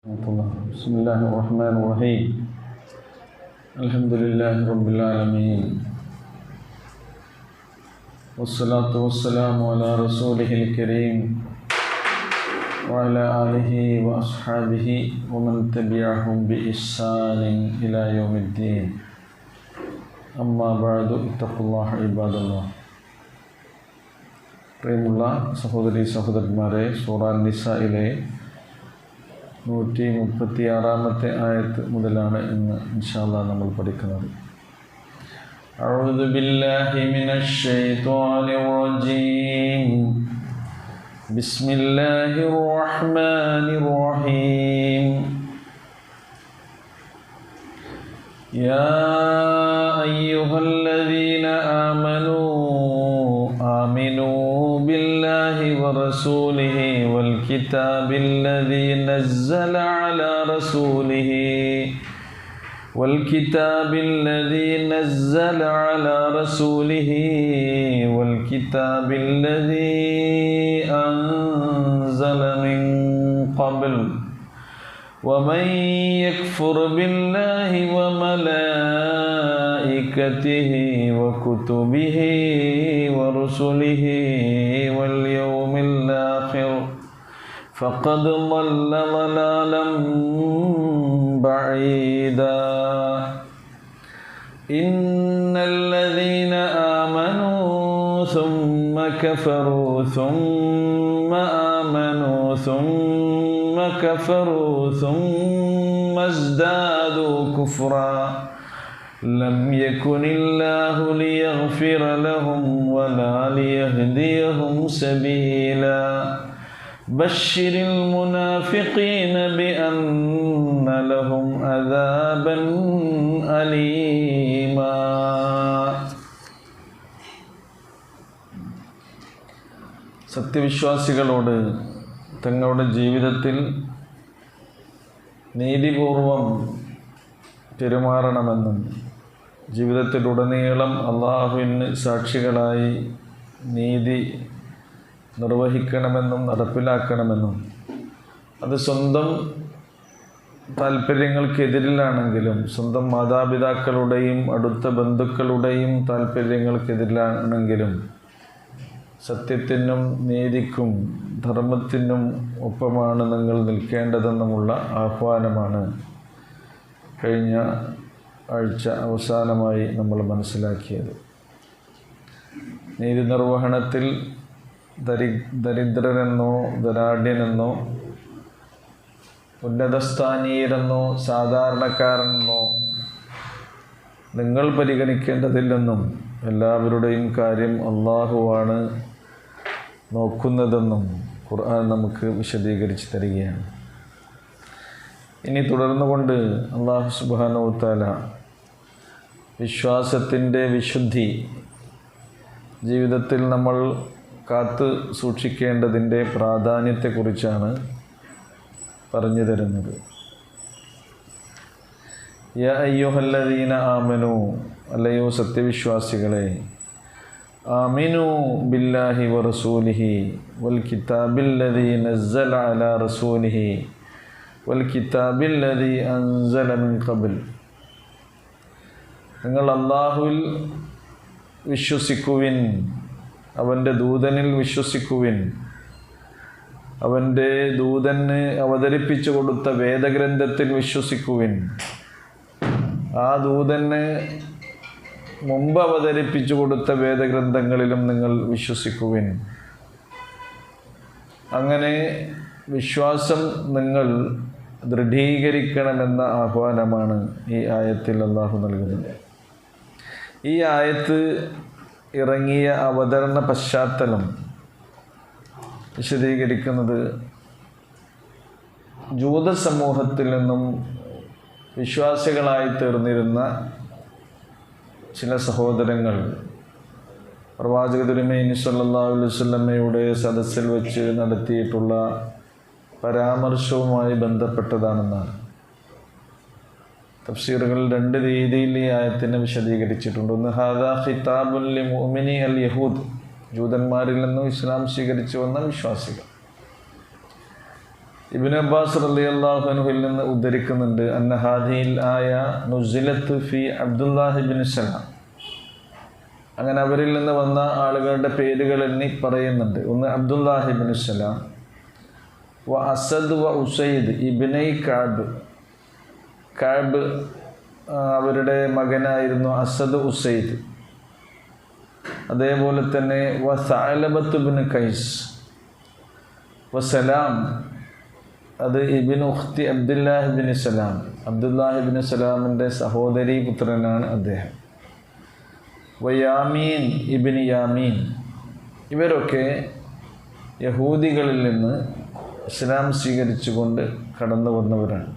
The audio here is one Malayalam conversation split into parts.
بسم الله الرحمن الرحيم الحمد لله رب العالمين والصلاة والسلام على رسوله الكريم وعلى آله وأصحابه ومن تبعهم بإحسان إلى يوم الدين أما بعد اتقوا الله عباد الله. പ്രിയമുള്ള സഹോദരീ സഹോദരന്മാരെ, സൂറ നിസായിലെ 136 ആയത്ത് മുതലാണ് ഇന്ന് ഇൻഷാ അല്ലാഹ് നമ്മൾ പഠിക്കുന്നത്. അഊദു ബില്ലാഹി മിനശ് ശൈത്വാനിർ റജീം. ബിസ്മില്ലാഹിർ റഹ്മാനിർ റഹീം. യാ അയ്യുഹല്ലദീന ആമിനൂ ബില്ലാഹി വറസൂലിഹി والكتاب الذي نزل على رسوله والكتاب الذي أنزل من قبل ومن يكفر بالله وملائكته وكتبه ورسله واليوم الآخر فقد ضل ضلالا بعيدا. إن الذين آمنوا ثم كفروا ثم آمنوا ثم كفروا ثم ازدادوا كفرا لم يكن الله ليغفر لهم ولا ليهديهم سبيلا. بشر المنافقين بأن لهم عذابا أليما. സത്യവിശ്വാസികളോട് തങ്ങളുടെ ജീവിതത്തിൽ നീതിപൂർവം പെരുമാറണമെന്നും ജീവിതത്തിലുടനീളം അള്ളാഹുവിന് സാക്ഷികളായി നീതി നിർവഹിക്കണമെന്നും നടപ്പിലാക്കണമെന്നും അത് സ്വന്തം താല്പര്യങ്ങൾക്കെതിരിലാണെങ്കിലും സ്വന്തം മാതാപിതാക്കളുടെയും അടുത്ത ബന്ധുക്കളുടെയും താല്പര്യങ്ങൾക്കെതിരിലാണെങ്കിലും സത്യത്തിനും നീതിക്കും ധർമ്മത്തിനും ഒപ്പമാണ് നിങ്ങൾ നിൽക്കേണ്ടതെന്നുമുള്ള ആഹ്വാനമാണ് കഴിഞ്ഞ ആഴ്ച അവസാനമായി നമ്മൾ മനസ്സിലാക്കിയത്. നീതി നിർവഹണത്തിൽ ദരിദ്രരെന്നോ ധനാഢ്യനെന്നോ ഉന്നതസ്ഥാനീയരെന്നോ സാധാരണക്കാരനെന്നോ നിങ്ങൾ പരിഗണിക്കേണ്ടതില്ലെന്നും എല്ലാവരുടെയും കാര്യം അള്ളാഹുവാണ് നോക്കുന്നതെന്നും ഖുർആൻ നമുക്ക് വിശദീകരിച്ച് തരികയാണ്. ഇനി തുടർന്നുകൊണ്ട് അള്ളാഹു സുബ്ഹാനഹു വ തആല വിശ്വാസത്തിൻ്റെ വിശുദ്ധി ജീവിതത്തിൽ നമ്മൾ കാത്തു സൂക്ഷിക്കേണ്ടതിൻ്റെ പ്രാധാന്യത്തെക്കുറിച്ചാണ് പറഞ്ഞു തരുന്നത്. യാ അയ്യുഹല്ലദീന ആമനൂ, അല്ലയോ സത്യവിശ്വാസികളെ, ആമിനൂ ബില്ലാഹി വറസൂലിഹി വൽ കിതാബില്ലദീ നസ്സല അലാ റസൂലിഹി വൽ കിതാബില്ലദീ അൻസല മിൻ ഖബൽ. നിങ്ങൾ അല്ലാഹുവിൽ വിശ്വസിക്കുവിൻ, അവൻ്റെ ദൂതനിൽ വിശ്വസിക്കുവിൻ, അവൻ്റെ ദൂതന് അവതരിപ്പിച്ചു കൊടുത്ത വേദഗ്രന്ഥത്തിൽ വിശ്വസിക്കുവിൻ, ആ ദൂതന് മുമ്പ് അവതരിപ്പിച്ചു കൊടുത്ത വേദഗ്രന്ഥങ്ങളിലും നിങ്ങൾ വിശ്വസിക്കുവിൻ. അങ്ങനെ വിശ്വാസം നിങ്ങൾ ദൃഢീകരിക്കണമെന്ന ആഹ്വാനമാണ് ഈ ആയത്തിൽ അല്ലാഹു നൽകുന്നത്. ഈ ആയത്ത് ഇറങ്ങിയ അവതരണ പശ്ചാത്തലം വിശദീകരിക്കുന്നത് ജൂത സമൂഹത്തിൽ നിന്നും വിശ്വാസികളായി തീർന്നിരുന്ന ചില സഹോദരങ്ങൾ പ്രവാചക തിരുമേനി സ്വല്ലല്ലാഹു അലൈഹി വസല്ലമയുടെ സദസ്സിൽ വെച്ച് നടത്തിയിട്ടുള്ള പരാമർശവുമായി ബന്ധപ്പെട്ടതാണെന്നാണ്. തഫ്സീറുകളിൽ 2 രീതിയിൽ ഈ ആയത്തിനെ വിശദീകരിച്ചിട്ടുണ്ട്. ഒന്ന്, ഹാദാ ഖിതാബുൽ ലിമുഅ്മിനി അൽ യഹൂദ്, ജൂതന്മാരിൽ നിന്നും ഇസ്ലാം സ്വീകരിച്ചു വന്ന വിശ്വാസികൾ. ഇബ്നു അബ്ബാസ് റളിയല്ലാഹു അൻഹുവിൽ നിന്ന് ഉദ്ധരിക്കുന്നുണ്ട്, അന്ന ഹാദിഹിൽ ആയ നുസിലത്ത് ഫി അബ്ദുല്ലാഹി ഇബ്നു സലാം. അങ്ങനെ അവരിൽ നിന്ന് വന്ന ആളുകളുടെ പേരുകൾ എണ്ണി പറയുന്നുണ്ട്. ഒന്ന് അബ്ദുല്ലാഹി ഇബ്നു സലാം, വ അസദ് വ ഉസൈദ് ഇബ്നൈ കഅബ്. കഅബ് അവരുടെ മകനായിരുന്നു അസദ് ഉസൈദ്. അതേപോലെ തന്നെ വ സഅലബത്ത് ഇബ്നു ഖൈസ്. വ സലാം, അത് ഇബ്നു ഉഖ്തി അബ്ദുല്ലാഹി ഇബ്നു സലാം. അബ്ദുല്ലാഹി ഇബ്നു സലാമിൻ്റെ സഹോദരി പുത്രനാണ് അദ്ദേഹം. വ യാമീൻ ഇബ്നു യാമീൻ. ഇവരൊക്കെ യഹൂദികളിൽ നിന്ന് ഇസ്ലാം സ്വീകരിച്ചുകൊണ്ട് കടന്നു വന്നവരാണ്.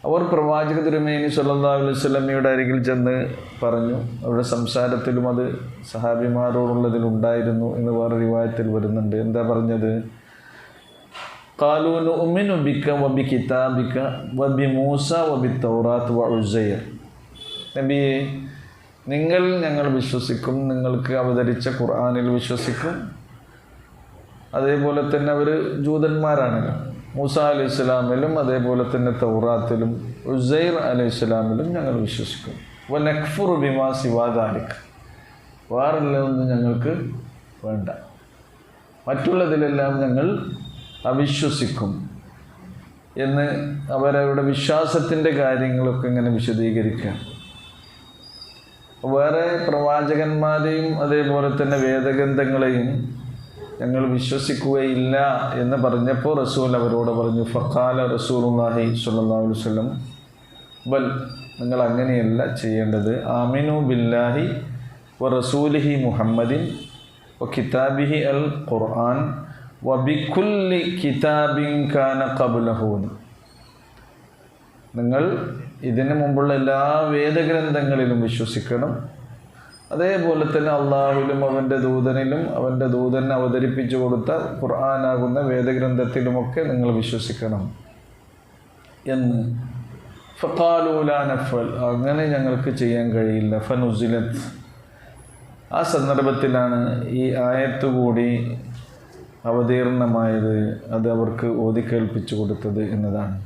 അവർ പ്രവാചക തിരുമേനി സല്ലല്ലാഹു അലൈഹി വസല്ലമയുടെ അരികിൽ ചെന്ന് പറഞ്ഞു. അവരുടെ സംസാരത്തിലും അത് സഹാബിമാരോടുള്ളതിലുണ്ടായിരുന്നു എന്ന് വേറെ റിവായത്തിൽ വരുന്നുണ്ട്. എന്താ പറഞ്ഞത്? ഖാലൂ നുഅ്മിനു ബിക വബി കിതാബിക വബി മൂസ വബി തൗറാത്ത് വ ഉസൈർ. നബിയെ, നിങ്ങളിൽ ഞങ്ങൾ വിശ്വസിക്കും, നിങ്ങൾക്ക് അവതരിച്ച ഖുർആനിൽ വിശ്വസിക്കും. അതേപോലെ തന്നെ അവർ ജൂതന്മാരാണല്ലോ. മൂസ അലൈഹി സ്വലാമിലും അതേപോലെ തന്നെ തൗറാത്തിലും ഉസൈർ അലൈഹി സ്വലാമിലും ഞങ്ങൾ വിശ്വസിക്കും. വ നക്ഫുറു ബിമാ സിവാ ദാലിക്. വേറെല്ലതൊന്നും ഞങ്ങൾക്ക് വേണ്ട, മറ്റുള്ളതിലെല്ലാം ഞങ്ങൾ അവിശ്വസിക്കും എന്ന് അവരവരുടെ വിശ്വാസത്തിൻ്റെ കാര്യങ്ങളൊക്കെ ഇങ്ങനെ വിശദീകരിക്കുക. വേറെ പ്രവാചകന്മാരെയും അതേപോലെ തന്നെ വേദഗ്രന്ഥങ്ങളെയും ഞങ്ങൾ വിശ്വസിക്കുകയില്ല എന്ന് പറഞ്ഞപ്പോൾ റസൂൽ അവരോട് പറഞ്ഞു, ഫഖാല റസൂലുള്ളാഹി സ്വല്ലല്ലാഹു അലൈഹി വസല്ലം, ബൽ, നിങ്ങൾ അങ്ങനെയല്ല ചെയ്യേണ്ടത്. ആമിനു ബില്ലാഹി വ റസൂലിഹി മുഹമ്മദിൻ വ കിതാബിഹി അൽ ഖുർആൻ വ ബികുല്ലി കിതാബിൻ കാന ഖബ്ലഹു. നിങ്ങൾ ഇതിനു മുമ്പുള്ള എല്ലാ വേദഗ്രന്ഥങ്ങളിലും വിശ്വസിക്കണം. അതേപോലെ തന്നെ അള്ളാഹുവിലും അവൻ്റെ ദൂതനിലും അവൻ്റെ ദൂതൻ അവതരിപ്പിച്ചു കൊടുത്ത ഖുർആനാകുന്ന വേദഗ്രന്ഥത്തിലുമൊക്കെ നിങ്ങൾ വിശ്വസിക്കണം എന്ന്. ഫഖാലൂ ലാ നഫ്അൽ, അങ്ങനെ ഞങ്ങൾക്ക് ചെയ്യാൻ കഴിയില്ല. ഫനുസിലത്ത്, ആ സന്ദർഭത്തിലാണ് ഈ ആയത്ത് കൂടി അവതീർണമായത്, അത് അവർക്ക് ഓതിക്കേൽപ്പിച്ചു കൊടുത്തത് എന്നതാണ്.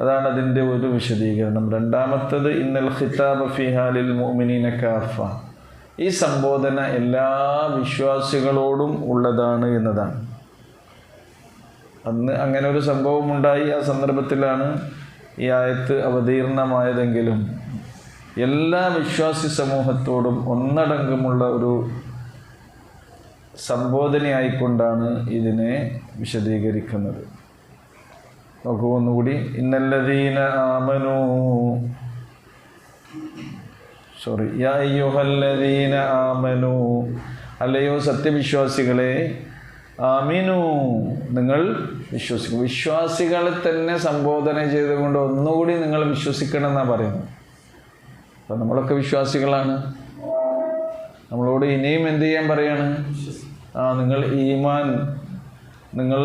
അതാണ് അതിൻ്റെ ഒരു വിശദീകരണം. രണ്ടാമത്തത്, ഇന്നൽ ഖിതാബ ഫീ ഹാലിൽ മുഅ്മിനീന കാഫ, ഈ സംബോധന എല്ലാ വിശ്വാസികളോടും ഉള്ളതാണ് എന്നതാണ്. അന്ന് അങ്ങനെ ഒരു സംഭവം ഉണ്ടായി, ആ സന്ദർഭത്തിലാണ് ഈ ആയത്ത് അവതീർണമായതെങ്കിലും എല്ലാ വിശ്വാസി സമൂഹത്തോടും ഒന്നടങ്കമുള്ള ഒരു സംബോധനയായിക്കൊണ്ടാണ് ഇതിനെ വിശദീകരിക്കുന്നത്. നോക്കൂ ഒന്നുകൂടി, ഇന്നല്ലദീന ആമനൂ യാ അയ്യുഹല്ലദീന ആമനൂ, അല്ലയോ സത്യവിശ്വാസികളെ, ആമിനു, നിങ്ങൾ വിശ്വസിക്കും. വിശ്വാസികളെ തന്നെ സംബോധന ചെയ്തുകൊണ്ട് ഒന്നുകൂടി നിങ്ങൾ വിശ്വസിക്കണം എന്നാണ് പറയുന്നത്. അപ്പം നമ്മളൊക്കെ വിശ്വാസികളാണ്. നമ്മളോട് ഇനിയും എന്ത് ചെയ്യാൻ പറയാണ്? നിങ്ങൾ ഈമാൻ നിങ്ങൾ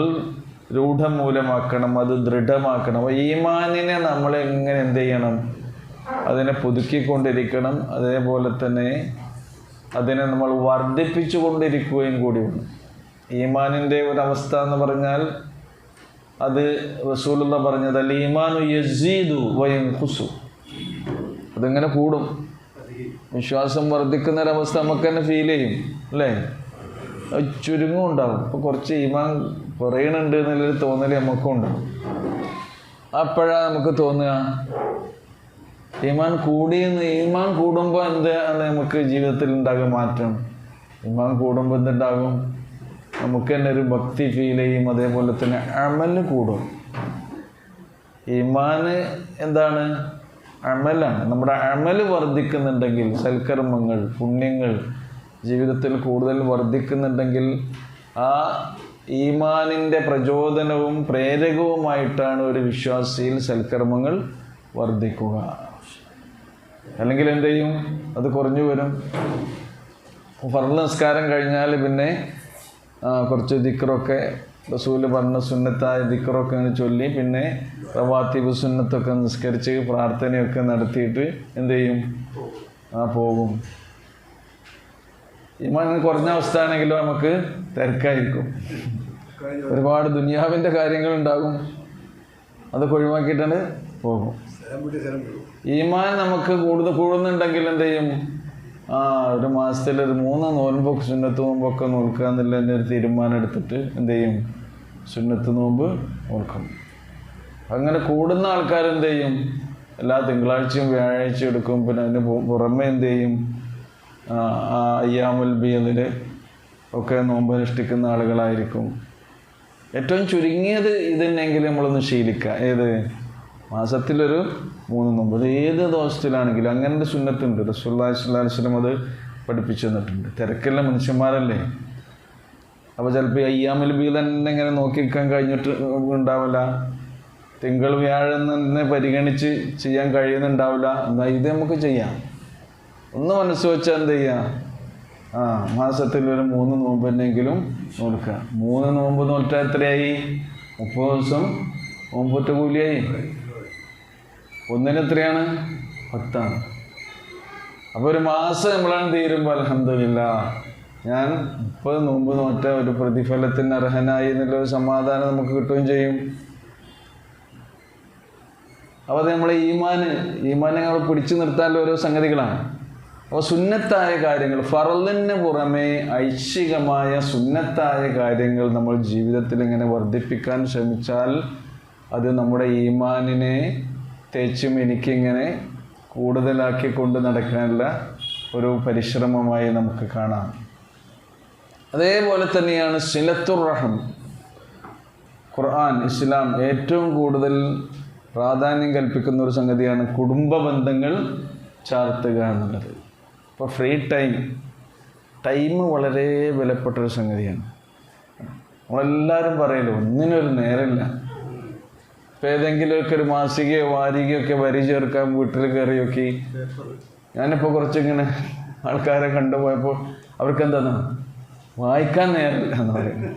രൂഢമൂലമാക്കണം, അത് ദൃഢമാക്കണം. അപ്പോൾ ഈമാനിനെ നമ്മൾ എങ്ങനെ എന്ത് ചെയ്യണം? അതിനെ പുതുക്കിക്കൊണ്ടിരിക്കണം. അതേപോലെ തന്നെ അതിനെ നമ്മൾ വർദ്ധിപ്പിച്ചു കൊണ്ടിരിക്കുകയും കൂടി വേണം. ഈമാനിൻ്റെ ഒരവസ്ഥ എന്ന് പറഞ്ഞാൽ അത് റസൂലുള്ള പറഞ്ഞത്, അൽ ഈമാനു യസീദു വയൻഖുസു, അതിങ്ങനെ കൂടും. വിശ്വാസം വർദ്ധിക്കുന്നൊരവസ്ഥ നമുക്ക് തന്നെ ഫീൽ ചെയ്യും, അല്ലേ? ചുരുങ്ങും ഉണ്ടാവും. ഇപ്പോൾ കുറച്ച് ഈമാൻ കുറയണുണ്ട് എന്നുള്ളൊരു തോന്നൽ നമുക്കും ഉണ്ടാവും. അപ്പോഴാണ് നമുക്ക് തോന്നുക ഈമാൻ കൂടിയെന്ന്. ഈമാൻ കൂടുമ്പോൾ എന്താണ് നമുക്ക് ജീവിതത്തിൽ ഉണ്ടാകും മാറ്റം? ഈമാൻ കൂടുമ്പോൾ എന്തുണ്ടാകും? നമുക്ക് തന്നെ ഒരു ഭക്തി ഫീൽ ചെയ്യും. അതേപോലെ തന്നെ അമല് കൂടും. ഈമാന് എന്താണ്? അമലാണ്. നമ്മുടെ അമല് വർദ്ധിക്കുന്നുണ്ടെങ്കിൽ, സൽക്കർമ്മങ്ങൾ, പുണ്യങ്ങൾ ജീവിതത്തിൽ കൂടുതൽ വർദ്ധിക്കുന്നുണ്ടെങ്കിൽ ആ ഈമാനിൻ്റെ പ്രചോദനവും പ്രേരകവുമായിട്ടാണ് ഒരു വിശ്വാസിയിൽ സൽക്കർമ്മങ്ങൾ വർദ്ധിക്കുക. അല്ലെങ്കിൽ എന്ത് ചെയ്യും? അത് കുറഞ്ഞു വരും. ഫർള് നിസ്കാരം കഴിഞ്ഞാൽ പിന്നെ കുറച്ച് ദിക്റൊക്കെ റസൂല് പറഞ്ഞ സുന്നത്തായ ദിക്റൊക്കെ ചൊല്ലി പിന്നെ റവാത്തിബ് സുന്നത്തൊക്കെ നിസ്കരിച്ച് പ്രാർത്ഥനയൊക്കെ നടത്തിയിട്ട് എന്ത് ചെയ്യും? പോകും. ഈമാൻ കുറഞ്ഞ അവസ്ഥ ആണെങ്കിലും നമുക്ക് തിരക്കായിരിക്കും. ഒരുപാട് ദുനിയാവിൻ്റെ കാര്യങ്ങളുണ്ടാകും, അതൊക്കെ ഒഴിവാക്കിയിട്ടാണ് പോകും. ഈമാൻ നമുക്ക് കൂടുന്നുണ്ടെങ്കിൽ എന്ത് ചെയ്യും? ഒരു മാസത്തിൽ ഒരു 3 നോൻപൊക്കെ സുന്നത്ത് നോമ്പൊക്കെ നോൽക്കുക എന്നുള്ള തന്നെ ഒരു തീരുമാനം എടുത്തിട്ട് എന്ത് ചെയ്യും? സുന്നത്ത് നോമ്പ് നോൽക്കും. അങ്ങനെ കൂടുന്ന ആൾക്കാർ എന്ത് ചെയ്യും? എല്ലാ തിങ്കളാഴ്ചയും വ്യാഴാഴ്ചയും എടുക്കും. പിന്നെ അതിന് പുറമെ എന്ത് ചെയ്യും? അയ്യാമുൽ ബീദിൽ ഒക്കെ നോമ്പ് അനുഷ്ഠിക്കുന്ന ആളുകളായിരിക്കും. ഏറ്റവും ചുരുങ്ങിയത് ഇതന്നെങ്കിലും നമ്മളൊന്ന് ശീലിക്കുക. ഏത്? മാസത്തിലൊരു 3 നോമ്പ്. അത് ഏത് ദിവസത്തിലാണെങ്കിലും അങ്ങനെ ഒരു സുന്നത്തുണ്ട്. റസൂലുള്ളാഹി സ്വല്ലല്ലാഹു അലൈഹി വസല്ലം അത് പഠിപ്പിച്ചു തന്നിട്ടുണ്ട്. തിരക്കുള്ള മനുഷ്യന്മാരല്ലേ, അപ്പോൾ ചിലപ്പോൾ അയ്യാമുൽ ബീദ് തന്നെ ഇങ്ങനെ നോക്കിക്കാൻ കഴിഞ്ഞിട്ട് ഉണ്ടാവില്ല, തിങ്കൾ വ്യാഴം തന്നെ പരിഗണിച്ച് ചെയ്യാൻ കഴിയുന്നുണ്ടാവില്ല. എന്നാൽ ഇത് നമുക്ക് ചെയ്യാം. ഒന്ന് മനസ്സ് വെച്ചാൽ എന്ത് ചെയ്യാം? മാസത്തിലൊരു 3 നോമ്പ് തന്നെങ്കിലും നോൽക്കുക. 3 നോമ്പ് നോറ്റാൽ എത്രയായി? 30 ദിവസം നോമ്പൊറ്റ കൂലിയായി. ഒന്നിന് എത്രയാണ്? 10. അപ്പോൾ ഒരു മാസം നമ്മളാണ് തീരുമ്പോൾ അൽഹംദുലില്ലാഹ് ഞാൻ 30 നോമ്പ് നോറ്റ ഒരു പ്രതിഫലത്തിന് അർഹനായി എന്നുള്ളൊരു സമാധാനം നമുക്ക് കിട്ടുകയും ചെയ്യും. അപ്പോൾ അത് നമ്മളെ ഈമാനെ നമ്മൾ പിടിച്ചു നിർത്താനുള്ള ഓരോ സംഗതികളാണ്. അപ്പോൾ സുന്നത്തായ കാര്യങ്ങൾ, ഫർളിന് പുറമെ ഐച്ഛികമായ സുന്നത്തായ കാര്യങ്ങൾ നമ്മൾ ജീവിതത്തിൽ ഇങ്ങനെ വർദ്ധിപ്പിക്കാൻ ശ്രമിച്ചാൽ അത് നമ്മുടെ ഈമാനിനെ തേച്ചും എനിക്കിങ്ങനെ കൂടുതലാക്കി കൊണ്ട് നടക്കാനുള്ള ഒരു പരിശ്രമമായി നമുക്ക് കാണാം. അതേപോലെ തന്നെയാണ് സിലത്തുർ റഹം. ഖുർആൻ, ഇസ്ലാം ഏറ്റവും കൂടുതൽ പ്രാധാന്യം കൽപ്പിക്കുന്ന ഒരു സംഗതിയാണ് കുടുംബ ബന്ധങ്ങൾ ചാർത്തുക എന്നുള്ളത്. ഇപ്പോൾ ഫ്രീ ടൈം വളരെ വിലപ്പെട്ടൊരു സംഗതിയാണ്. നമ്മളെല്ലാവരും പറയല്ലോ ഒന്നിനൊരു നേരമില്ല. ഇപ്പോൾ ഏതെങ്കിലുമൊക്കെ ഒരു മാസികയോ വാരികയോ ഒക്കെ വരി ചേർക്കാൻ വീട്ടിൽ കയറി നോക്കി. ഞാനിപ്പോൾ കുറച്ചിങ്ങനെ ആൾക്കാരെ കണ്ടുപോയപ്പോൾ അവർക്ക് എന്താണ് വായിക്കാൻ നേരമില്ല എന്ന് പറയുന്നത്.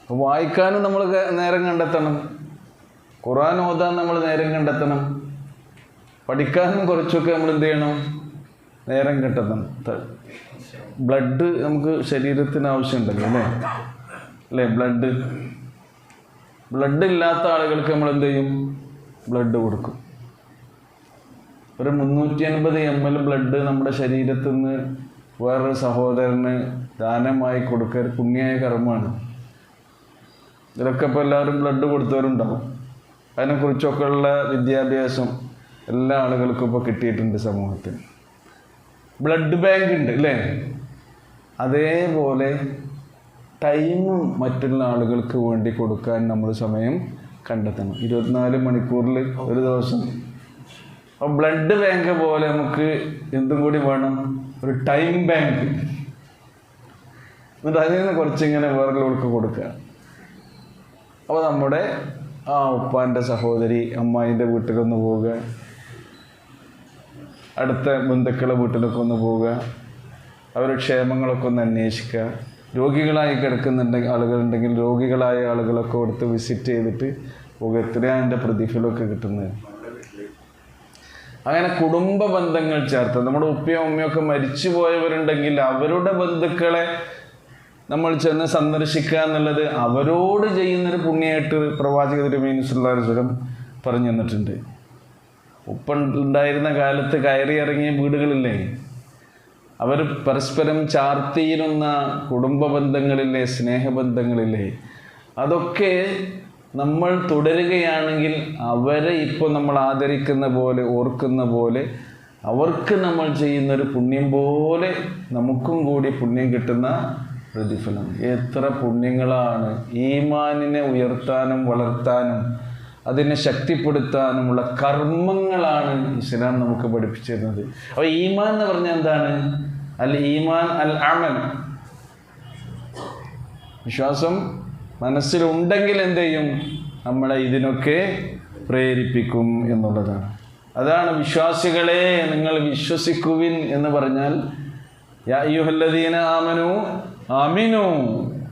അപ്പോൾ വായിക്കാനും നമ്മൾ നേരം കണ്ടെത്തണം, ഖുർആൻ ഓതാൻ നമ്മൾ നേരം കണ്ടെത്തണം, പഠിക്കാനും കുറച്ചൊക്കെ നമ്മൾ എന്ത് ചെയ്യണം? നേരം കണ്ടെത്തണം. ബ്ലഡ് നമുക്ക് ശരീരത്തിന് ആവശ്യമുണ്ടല്ലോ അല്ലേ? ബ്ലഡ് ഇല്ലാത്ത ആളുകൾക്ക് നമ്മൾ എന്ത് ചെയ്യും? ബ്ലഡ് കൊടുക്കും. ഒരു 350 ml ബ്ലഡ് നമ്മുടെ ശരീരത്തിൽ നിന്ന് വേറൊരു സഹോദരന് ദാനമായി കൊടുക്കുക പുണ്യായ കർമ്മമാണ്. ഇതിലൊക്കെ ഇപ്പോൾ എല്ലാവരും ബ്ലഡ് കൊടുത്തവരുണ്ടാവും. അതിനെക്കുറിച്ചൊക്കെ ഉള്ള വിദ്യാഭ്യാസം എല്ലാ ആളുകൾക്കും ഇപ്പോൾ കിട്ടിയിട്ടുണ്ട് സമൂഹത്തിൽ. ബ്ലഡ് ബാങ്ക് ഉണ്ട് അല്ലേ? അതേപോലെ ടൈമും മറ്റുള്ള ആളുകൾക്ക് വേണ്ടി കൊടുക്കാൻ നമ്മൾ സമയം കണ്ടെത്തണം. 24 മണിക്കൂറിൽ ഒരു ദിവസം. അപ്പോൾ ബ്ലഡ് ബാങ്ക് പോലെ നമുക്ക് എന്തും കൂടി വേണം? ഒരു ടൈം ബാങ്ക്. എന്നിട്ട് അതിൽ നിന്ന് കുറച്ചിങ്ങനെ വേറെയുള്ളവർക്ക് കൊടുക്കുക. അപ്പോൾ നമ്മുടെ ഉപ്പാൻ്റെ സഹോദരി അമ്മായിൻ്റെ വീട്ടിലൊന്ന് പോവുക, അടുത്ത ബന്ധുക്കളെ വീട്ടിലൊക്കെ ഒന്ന് പോവുക, അവരുടെ ക്ഷേമങ്ങളൊക്കെ ഒന്ന് അന്വേഷിക്കുക. രോഗികളായി കിടക്കുന്നുണ്ടെങ്കിൽ ആളുകളുണ്ടെങ്കിൽ രോഗികളായ ആളുകളൊക്കെ കൊടുത്ത് വിസിറ്റ് ചെയ്തിട്ട് പോകുക. എത്രയാണ് എൻ്റെ പ്രതിഫലമൊക്കെ കിട്ടുന്നത്. അങ്ങനെ കുടുംബ ബന്ധങ്ങൾ ചേർത്ത് നമ്മുടെ ഉപ്പയും ഉമ്മയൊക്കെ മരിച്ചു പോയവരുണ്ടെങ്കിൽ അവരുടെ ബന്ധുക്കളെ നമ്മൾ ചെന്ന് സന്ദർശിക്കുക എന്നുള്ളത് അവരോട് ചെയ്യുന്നൊരു പുണ്യമായിട്ട് പ്രവാചക തിരുമേനി സല്ലല്ലാഹു അലൈഹി വസല്ലം പറഞ്ഞു തന്നിട്ടുണ്ട്. ഉപ്പുണ്ടായിരുന്ന കാലത്ത് കയറി ഇറങ്ങിയ വീടുകളില്ലേ, അവർ പരസ്പരം ചാർത്തിയിരുന്ന കുടുംബ ബന്ധങ്ങളില്ലേ, സ്നേഹബന്ധങ്ങളില്ലേ, അതൊക്കെ നമ്മൾ തുടരുകയാണെങ്കിൽ അവരെ ഇപ്പോൾ നമ്മൾ ആദരിക്കുന്ന പോലെ ഓർക്കുന്ന പോലെ അവർക്ക് നമ്മൾ ചെയ്യുന്നൊരു പുണ്യം പോലെ നമുക്കും കൂടി പുണ്യം കിട്ടുന്ന പ്രതിഫലം. എത്ര പുണ്യങ്ങളാണ്! ഈമാനിനെ ഉയർത്താനും വളർത്താനും അതിനെ ശക്തിപ്പെടുത്താനുമുള്ള കർമ്മങ്ങളാണ് ഇസ്ലാം നമുക്ക് പഠിപ്പിച്ചു തരുന്നത്. അപ്പോൾ ഈമാൻ എന്ന് പറഞ്ഞാൽ എന്താണ്? അൽ ഈമാൻ അൽ അമൽ. വിശ്വാസം മനസ്സിലുണ്ടെങ്കിൽ എന്ത് ചെയ്യും? നമ്മളെ ഇതിനൊക്കെ പ്രേരിപ്പിക്കും എന്നുള്ളതാണ്. അതാണ് വിശ്വാസികളെ നിങ്ങൾ വിശ്വസിക്കുവിൻ എന്ന് പറഞ്ഞാൽ യാ അയ്യുഹല്ലദീന ആമനു ആമിനു,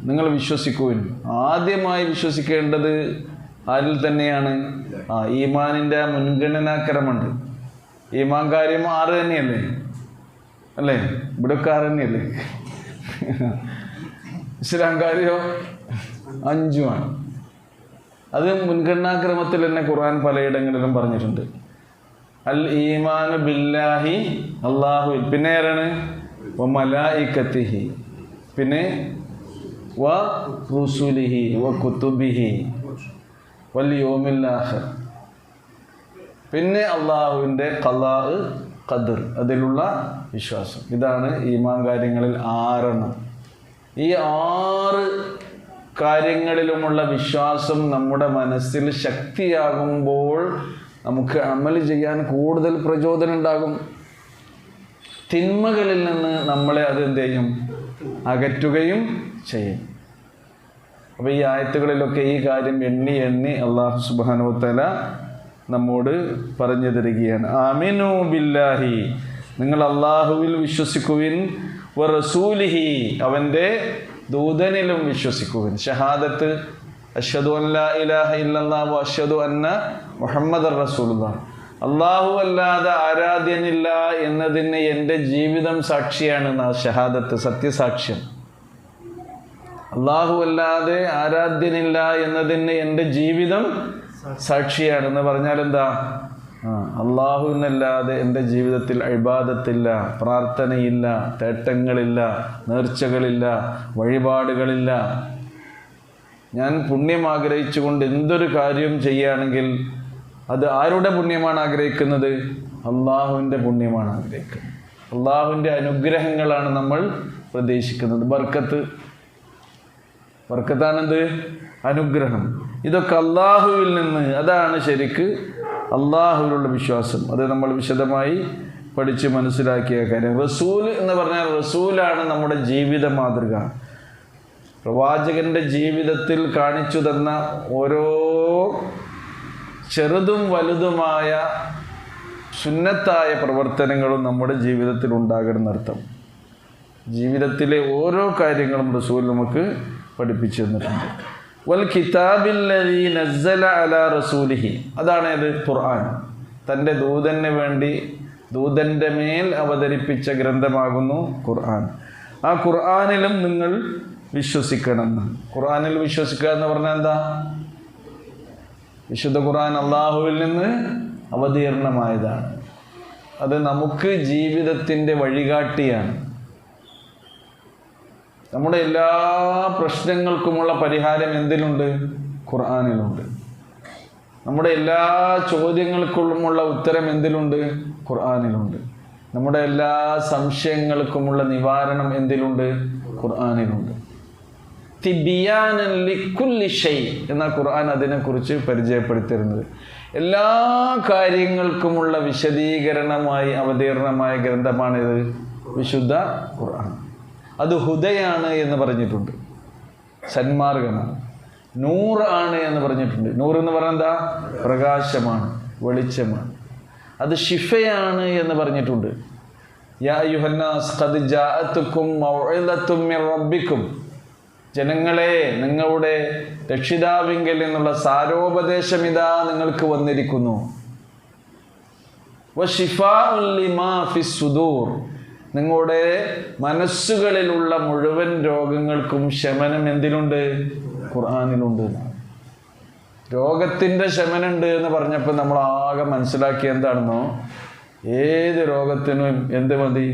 നിങ്ങൾ വിശ്വസിക്കുവിൻ. ആദ്യമായി വിശ്വസിക്കേണ്ടത് ആരിൽ തന്നെയാണ്? ഈമാനിൻ്റെ മുൻഗണനാക്രമുണ്ട്. ഈമാൻ കാര്യം 6 തന്നെയല്ലേ അല്ലേ? ഇവിടെയൊക്കെ 6 തന്നെയല്ലേ? ഇസ്ലാം കാര്യമോ 5 അത് മുൻഗണനാക്രമത്തിൽ തന്നെ ഖുർആൻ പലയിടങ്ങളിലും പറഞ്ഞിട്ടുണ്ട്. അൽ ഈമാനു ബില്ലാഹി, അള്ളാഹുവിൽ, പിന്നെ ആരാണ്? വ മലായികത്തിഹി, പിന്നെ വ റുസുലിഹി വ കുതുബിഹി വൽ യൗമിൽ ആഖിർ, പിന്നെ അള്ളാഹുവിൻ്റെ ഖലാ ഖദർ, അതിലുള്ള വിശ്വാസം. ഇതാണ് ഈമാൻ കാര്യങ്ങളിൽ 6. ഈ 6 കാര്യങ്ങളിലുമുള്ള വിശ്വാസം നമ്മുടെ മനസ്സിൽ ശക്തിയാകുമ്പോൾ നമുക്ക് അമൽ ചെയ്യാൻ കൂടുതൽ പ്രചോദനം ഉണ്ടാകും. തിന്മകളിൽ നിന്ന് നമ്മളെ അത് എന്ത് ചെയ്യും? അകറ്റുകയും ചെയ്യും. അപ്പോൾ ഈ ആയത്തുകളിലൊക്കെ ഈ കാര്യം എണ്ണി എണ്ണി അല്ലാഹു സുബ്ഹാനഹു വ തആല നമ്മോട് പറഞ്ഞു തരികയാണ്. ആമിനു ബില്ലാഹി, നിങ്ങൾ അള്ളാഹുവിൽ വിശ്വസിക്കുവിൻ, വ റസൂലിഹി, അവൻ്റെ ദൂതനിലും വിശ്വസിക്കുവിൻ. ഷഹാദത്ത് അഷ്ഹദു അൻ ലാ ഇലാഹ ഇല്ലല്ലാഹു വ അഷ്ഹദു അന്ന മുഹമ്മദർ റസൂലുള്ളാഹ്, അള്ളാഹു അല്ലാതെ ആരാധ്യനില്ല എന്നതിന് എൻ്റെ ജീവിതം സാക്ഷിയാണ്. ഷഹാദത്ത്, സത്യസാക്ഷ്യം. അള്ളാഹു അല്ലാതെ ആരാധ്യനില്ല എന്നതിന് എൻ്റെ ജീവിതം സാക്ഷിയാണെന്ന് പറഞ്ഞാൽ എന്താ? അള്ളാഹുവിനല്ലാതെ എൻ്റെ ജീവിതത്തിൽ ഇബാദത്തില്ല, പ്രാർത്ഥനയില്ല, തേട്ടങ്ങളില്ല, നേർച്ചകളില്ല, വഴിപാടുകളില്ല. ഞാൻ പുണ്യം ആഗ്രഹിച്ചുകൊണ്ട് എന്തൊരു കാര്യം ചെയ്യുകയാണെങ്കിൽ അത് ആരുടെ പുണ്യമാണ് ആഗ്രഹിക്കുന്നത്? അള്ളാഹുവിൻ്റെ പുണ്യമാണ് ആഗ്രഹിക്കുന്നത്. അള്ളാഹുവിൻ്റെ അനുഗ്രഹങ്ങളാണ് നമ്മൾ പ്രതീക്ഷിക്കുന്നത്. ബർക്കത്താണെന്ത്? അനുഗ്രഹം. ഇതൊക്കെ അള്ളാഹുവിൽ നിന്ന്. അതാണ് ശരിക്ക് അള്ളാഹുവിലുള്ള വിശ്വാസം. അത് നമ്മൾ വിശദമായി പഠിച്ച് മനസ്സിലാക്കിയ കാര്യം. റസൂൽ എന്ന് പറഞ്ഞാൽ റസൂലാണ് നമ്മുടെ ജീവിത മാതൃക. പ്രവാചകന്റെ ജീവിതത്തിൽ കാണിച്ചു തന്ന ഓരോ ചെറുതും വലുതുമായ സുന്നത്തായ പ്രവർത്തനങ്ങളും നമ്മുടെ ജീവിതത്തിൽ ഉണ്ടാകണമെന്നർത്ഥം. ജീവിതത്തിലെ ഓരോ കാര്യങ്ങളും റസൂൽ നമുക്ക് പഠിപ്പിച്ചു തന്നിട്ടുണ്ട്. വൽ കിതാബില്ലദീ നസ്സല അലാ റസൂലിഹി, അതാണ് ഇത് ഖുർആൻ. തൻ്റെ ദൂതന് വേണ്ടി ദൂതൻ്റെ മേൽ അവതരിപ്പിച്ച ഗ്രന്ഥമാകുന്നു ഖുർആൻ. ആ ഖുർആനിലും നിങ്ങൾ വിശ്വസിക്കണം. ഖുർആനിൽ വിശ്വസിക്കുക എന്ന് പറഞ്ഞാൽ എന്താ? വിശുദ്ധ ഖുർആൻ അള്ളാഹുവിൽ നിന്ന് അവതീർണമായതാണ്. അത് നമുക്ക് ജീവിതത്തിൻ്റെ വഴികാട്ടിയാണ്. നമ്മുടെ എല്ലാ പ്രശ്നങ്ങൾക്കുമുള്ള പരിഹാരം എന്തിലുണ്ട്? ഖുർആനിലുണ്ട്. നമ്മുടെ എല്ലാ ചോദ്യങ്ങൾക്കുമുള്ള ഉത്തരം എന്തിലുണ്ട്? ഖുർആനിലുണ്ട്. നമ്മുടെ എല്ലാ സംശയങ്ങൾക്കുമുള്ള നിവാരണം എന്തിലുണ്ട്? ഖുർആനിലുണ്ട്. തിബിയാനൻ ലിക്കുല്ലി ഷൈ എന്ന ഖുർആൻ അതിനെക്കുറിച്ച് പരിചയപ്പെടുത്തിയിരുന്നത്. എല്ലാ കാര്യങ്ങൾക്കുമുള്ള വിശദീകരണമായി അവതീർണമായ ഗ്രന്ഥമാണിത്, വിശുദ്ധ ഖുർആൻ. അത് ഹുദയാണ് എന്ന് പറഞ്ഞിട്ടുണ്ട്, സന്മാർഗമാണ്. നൂർ ആണ് എന്ന് പറഞ്ഞിട്ടുണ്ട്. നൂർ എന്ന് പറഞ്ഞാൽ എന്താ? പ്രകാശമാണ്, വെളിച്ചമാണ്. അത് ഷിഫയാണ് എന്ന് പറഞ്ഞിട്ടുണ്ട്. യാ അയ്യുഹന്നാസ് ഖദ് ജാഅതുക്കും മൗഇദത്തും മിർ റബ്ബിക്കും, ജനങ്ങളെ, നിങ്ങളുടെ രക്ഷിതാവിങ്കൽ നിന്നുള്ള സാരോപദേശം ഇതാ നിങ്ങൾക്ക് വന്നിരിക്കുന്നു. വശിഫാഉൻ ലിമാ ഫിസ് സുദൂർ, നിങ്ങളുടെ മനസ്സുകളിലുള്ള മുഴുവൻ രോഗങ്ങൾക്കും ശമനം എന്തിലുണ്ട്? ഖുർആനിലുണ്ട്. രോഗത്തിൻ്റെ ശമനമുണ്ട് എന്ന് പറഞ്ഞപ്പോൾ നമ്മൾ ആകെ മനസ്സിലാക്കി എന്താണെന്നോ, ഏത് രോഗത്തിനും എന്ത് മതി?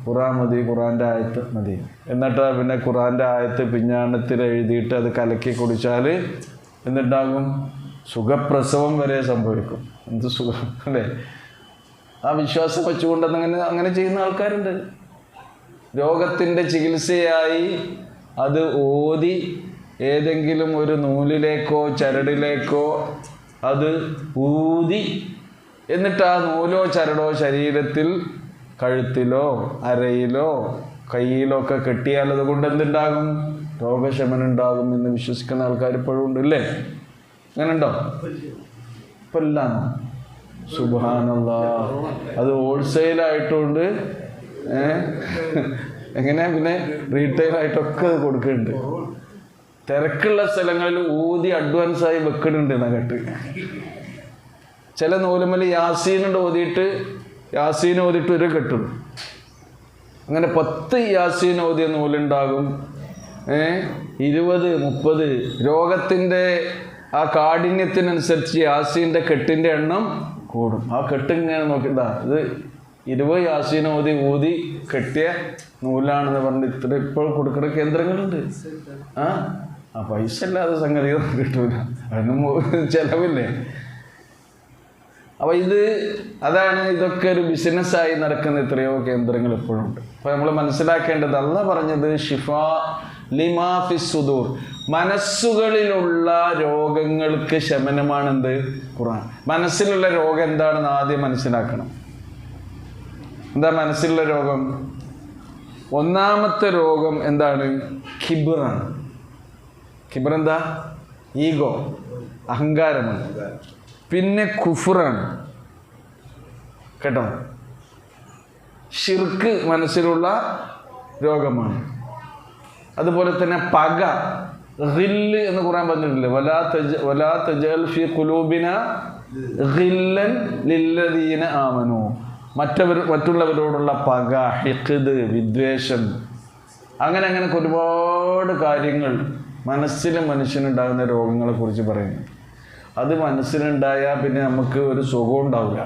ഖുർആൻ മതി, ഖുർആൻ്റെ ആയത്ത് മതി. എന്നിട്ട് പിന്നെ ഖുർആൻ്റെ ആയത്ത് പിഞ്ഞാണത്തിൽ എഴുതിയിട്ട് അത് കലക്കി കുടിച്ചാൽ എന്തുണ്ടാകും? സുഖപ്രസവം വരെ സംഭവിക്കും. എന്ത് സുഖം അല്ലേ? ആ വിശ്വാസം വെച്ചുകൊണ്ടെന്ന് അങ്ങനെ ചെയ്യുന്ന ആൾക്കാരുണ്ട്. രോഗത്തിൻ്റെ ചികിത്സയായി അത് ഓതി ഏതെങ്കിലും ഒരു നൂലിലേക്കോ ചരടിലേക്കോ അത് ഊതി, എന്നിട്ട് ആ നൂലോ ചരടോ ശരീരത്തിൽ കഴുത്തിലോ അരയിലോ കയ്യിലോ ഒക്കെ കെട്ടിയാൽ അതുകൊണ്ട് എന്തുണ്ടാകും? രോഗശമനം ഉണ്ടാകും എന്ന് വിശ്വസിക്കുന്ന ആൾക്കാർ ഇപ്പോഴും ഉണ്ട്, ഇല്ലേ? അങ്ങനെ ഉണ്ടോ? ഇപ്പം ഇല്ലാന്നോ? സുബ്ഹാനല്ലാഹ്. അത് ഹോൾസെയിലായിട്ടുണ്ട്, എങ്ങനെ പിന്നെ റീറ്റെയിലായിട്ടൊക്കെ അത് കൊടുക്കുന്നുണ്ട്. തിരക്കുള്ള സ്ഥലങ്ങളിൽ ഊതി അഡ്വാൻസായി വെക്കുന്നുണ്ട് നകട്ട്. ചില നൂലുമല് യാസീനുണ്ട് ഓതിയിട്ട് ഒരു കെട്ടും. അങ്ങനെ 10 യാസീൻ ഓതിയ നൂലുണ്ടാകും. 20, 30 രോഗത്തിൻ്റെ ആ കാഠിന്യത്തിനനുസരിച്ച് യാസീൻ്റെ കെട്ടിൻ്റെ എണ്ണം കൂടും. ആ കെട്ടിങ്ങനെ നോക്കിട്ടാ ഇത് 20 യാസീൻ ഊതി കെട്ടിയ നൂലാണെന്ന് പറഞ്ഞിട്ട് ഇത്ര ഇപ്പോൾ കൊടുക്കുന്ന കേന്ദ്രങ്ങളുണ്ട്. ആ പൈസ ഇല്ലാതെ സംഗതികളൊന്നും കിട്ടൂല, അതിന് ചിലവില്ലേ. അപ്പോൾ അതാണ് ഇതൊക്കെ ഒരു ബിസിനസ്സായി നടക്കുന്ന എത്രയോ കേന്ദ്രങ്ങൾ ഇപ്പോഴും ഉണ്ട്. അപ്പോൾ നമ്മൾ മനസ്സിലാക്കേണ്ടത് അല്ലാഹ് പറഞ്ഞത് ഷിഫാ ലിമാ ഫിസ് സുദൂർ, മനസ്സുകളിലുള്ള രോഗങ്ങൾക്ക് ശമനമാണെന്ത് ഖുർആൻ. മനസ്സിലുള്ള രോഗം എന്താണെന്ന് ആദ്യം മനസ്സിലാക്കണം. എന്താ മനസ്സിലുള്ള രോഗം? ഒന്നാമത്തെ രോഗം എന്താണ്? കിബിറാണ്. കിബിർ എന്താ? ഈഗോ, അഹങ്കാരമാണ്. പിന്നെ കുഫറാണ് കേട്ടോ. ഷിർക്ക് മനസ്സിലുള്ള രോഗമാണ്. അതുപോലെ തന്നെ പക, ഗില്ല് എന്ന് ഖുർആൻ പറഞ്ഞിട്ടില്ലേ, വലാ തജഅൽ ഫീ ഖുലൂബിനാ ഗില്ലൻ ലില്ലദീന ആമനൂ. മറ്റുള്ളവരോടുള്ള പക, ഹിഖ്ദ്, വിദ്വേഷം, അങ്ങനെ ഒരുപാട് കാര്യങ്ങൾ മനുഷ്യനുണ്ടാകുന്ന രോഗങ്ങളെ കുറിച്ച് പറയുന്നു. അത് മനസ്സിലുണ്ടായാൽ പിന്നെ നമുക്ക് ഒരു സുഖവും ഉണ്ടാവില്ല.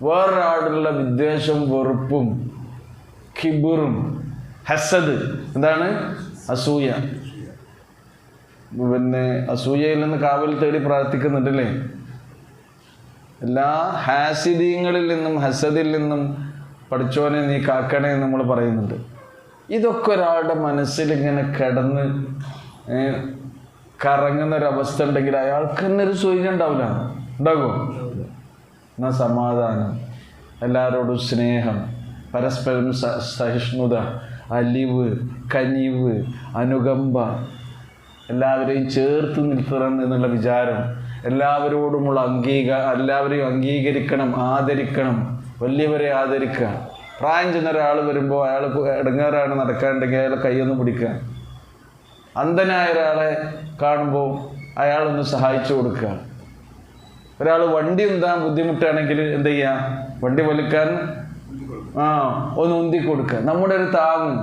വേറൊരാളുള്ള വിദ്വേഷം, വെറുപ്പും, കിബിറും, ഹസദ്, എന്താണ്? അസൂയ. പിന്നെ അസൂയയിൽ നിന്ന് കാവൽ തേടി പ്രാർത്ഥിക്കുന്നുണ്ടല്ലേ. എല്ലാ ഹാസിദീങ്ങളിൽ നിന്നും ഹസദിൽ നിന്നും പഠിച്ചോനെ നീ കാക്കണേ എന്ന് നമ്മൾ പറയുന്നുണ്ട്. ഇതൊക്കെ ഒരാളുടെ മനസ്സിലിങ്ങനെ കിടന്ന് കറങ്ങുന്നൊരവസ്ഥ ഉണ്ടെങ്കിൽ അയാൾക്ക് തന്നെ ഒരു സ്വൈര്യം ഉണ്ടാവില്ല. ഉണ്ടാകുമോ? എന്നാൽ സമാധാനം, എല്ലാവരോടും സ്നേഹം, പരസ്പരം സഹിഷ്ണുത, അലിവ്, കനിവ്, അനുകമ്പ, എല്ലാവരെയും ചേർത്ത് നിർത്തണം എന്നുള്ള വിചാരം, എല്ലാവരോടുമുള്ള എല്ലാവരെയും അംഗീകരിക്കണം, ആദരിക്കണം, വലിയവരെ ആദരിക്കുക. പ്രായം ചെന്ന ഒരാൾ വരുമ്പോൾ അയാൾ ഇടങ്ങേറാണ് നടക്കാനുണ്ടെങ്കിൽ അയാളെ കൈയൊന്ന് പിടിക്കുക. അന്ധനായ ഒരാളെ കാണുമ്പോൾ അയാളൊന്ന് സഹായിച്ചു കൊടുക്കുക. ഒരാൾ വണ്ടി ഉന്താൻ ബുദ്ധിമുട്ടാണെങ്കിൽ എന്ത് ചെയ്യുക? വണ്ടി വലിക്കാൻ ഒന്ന് ഉന്തി കൊടുക്കുക. നമ്മുടെ ഒരു താങ്ങ്,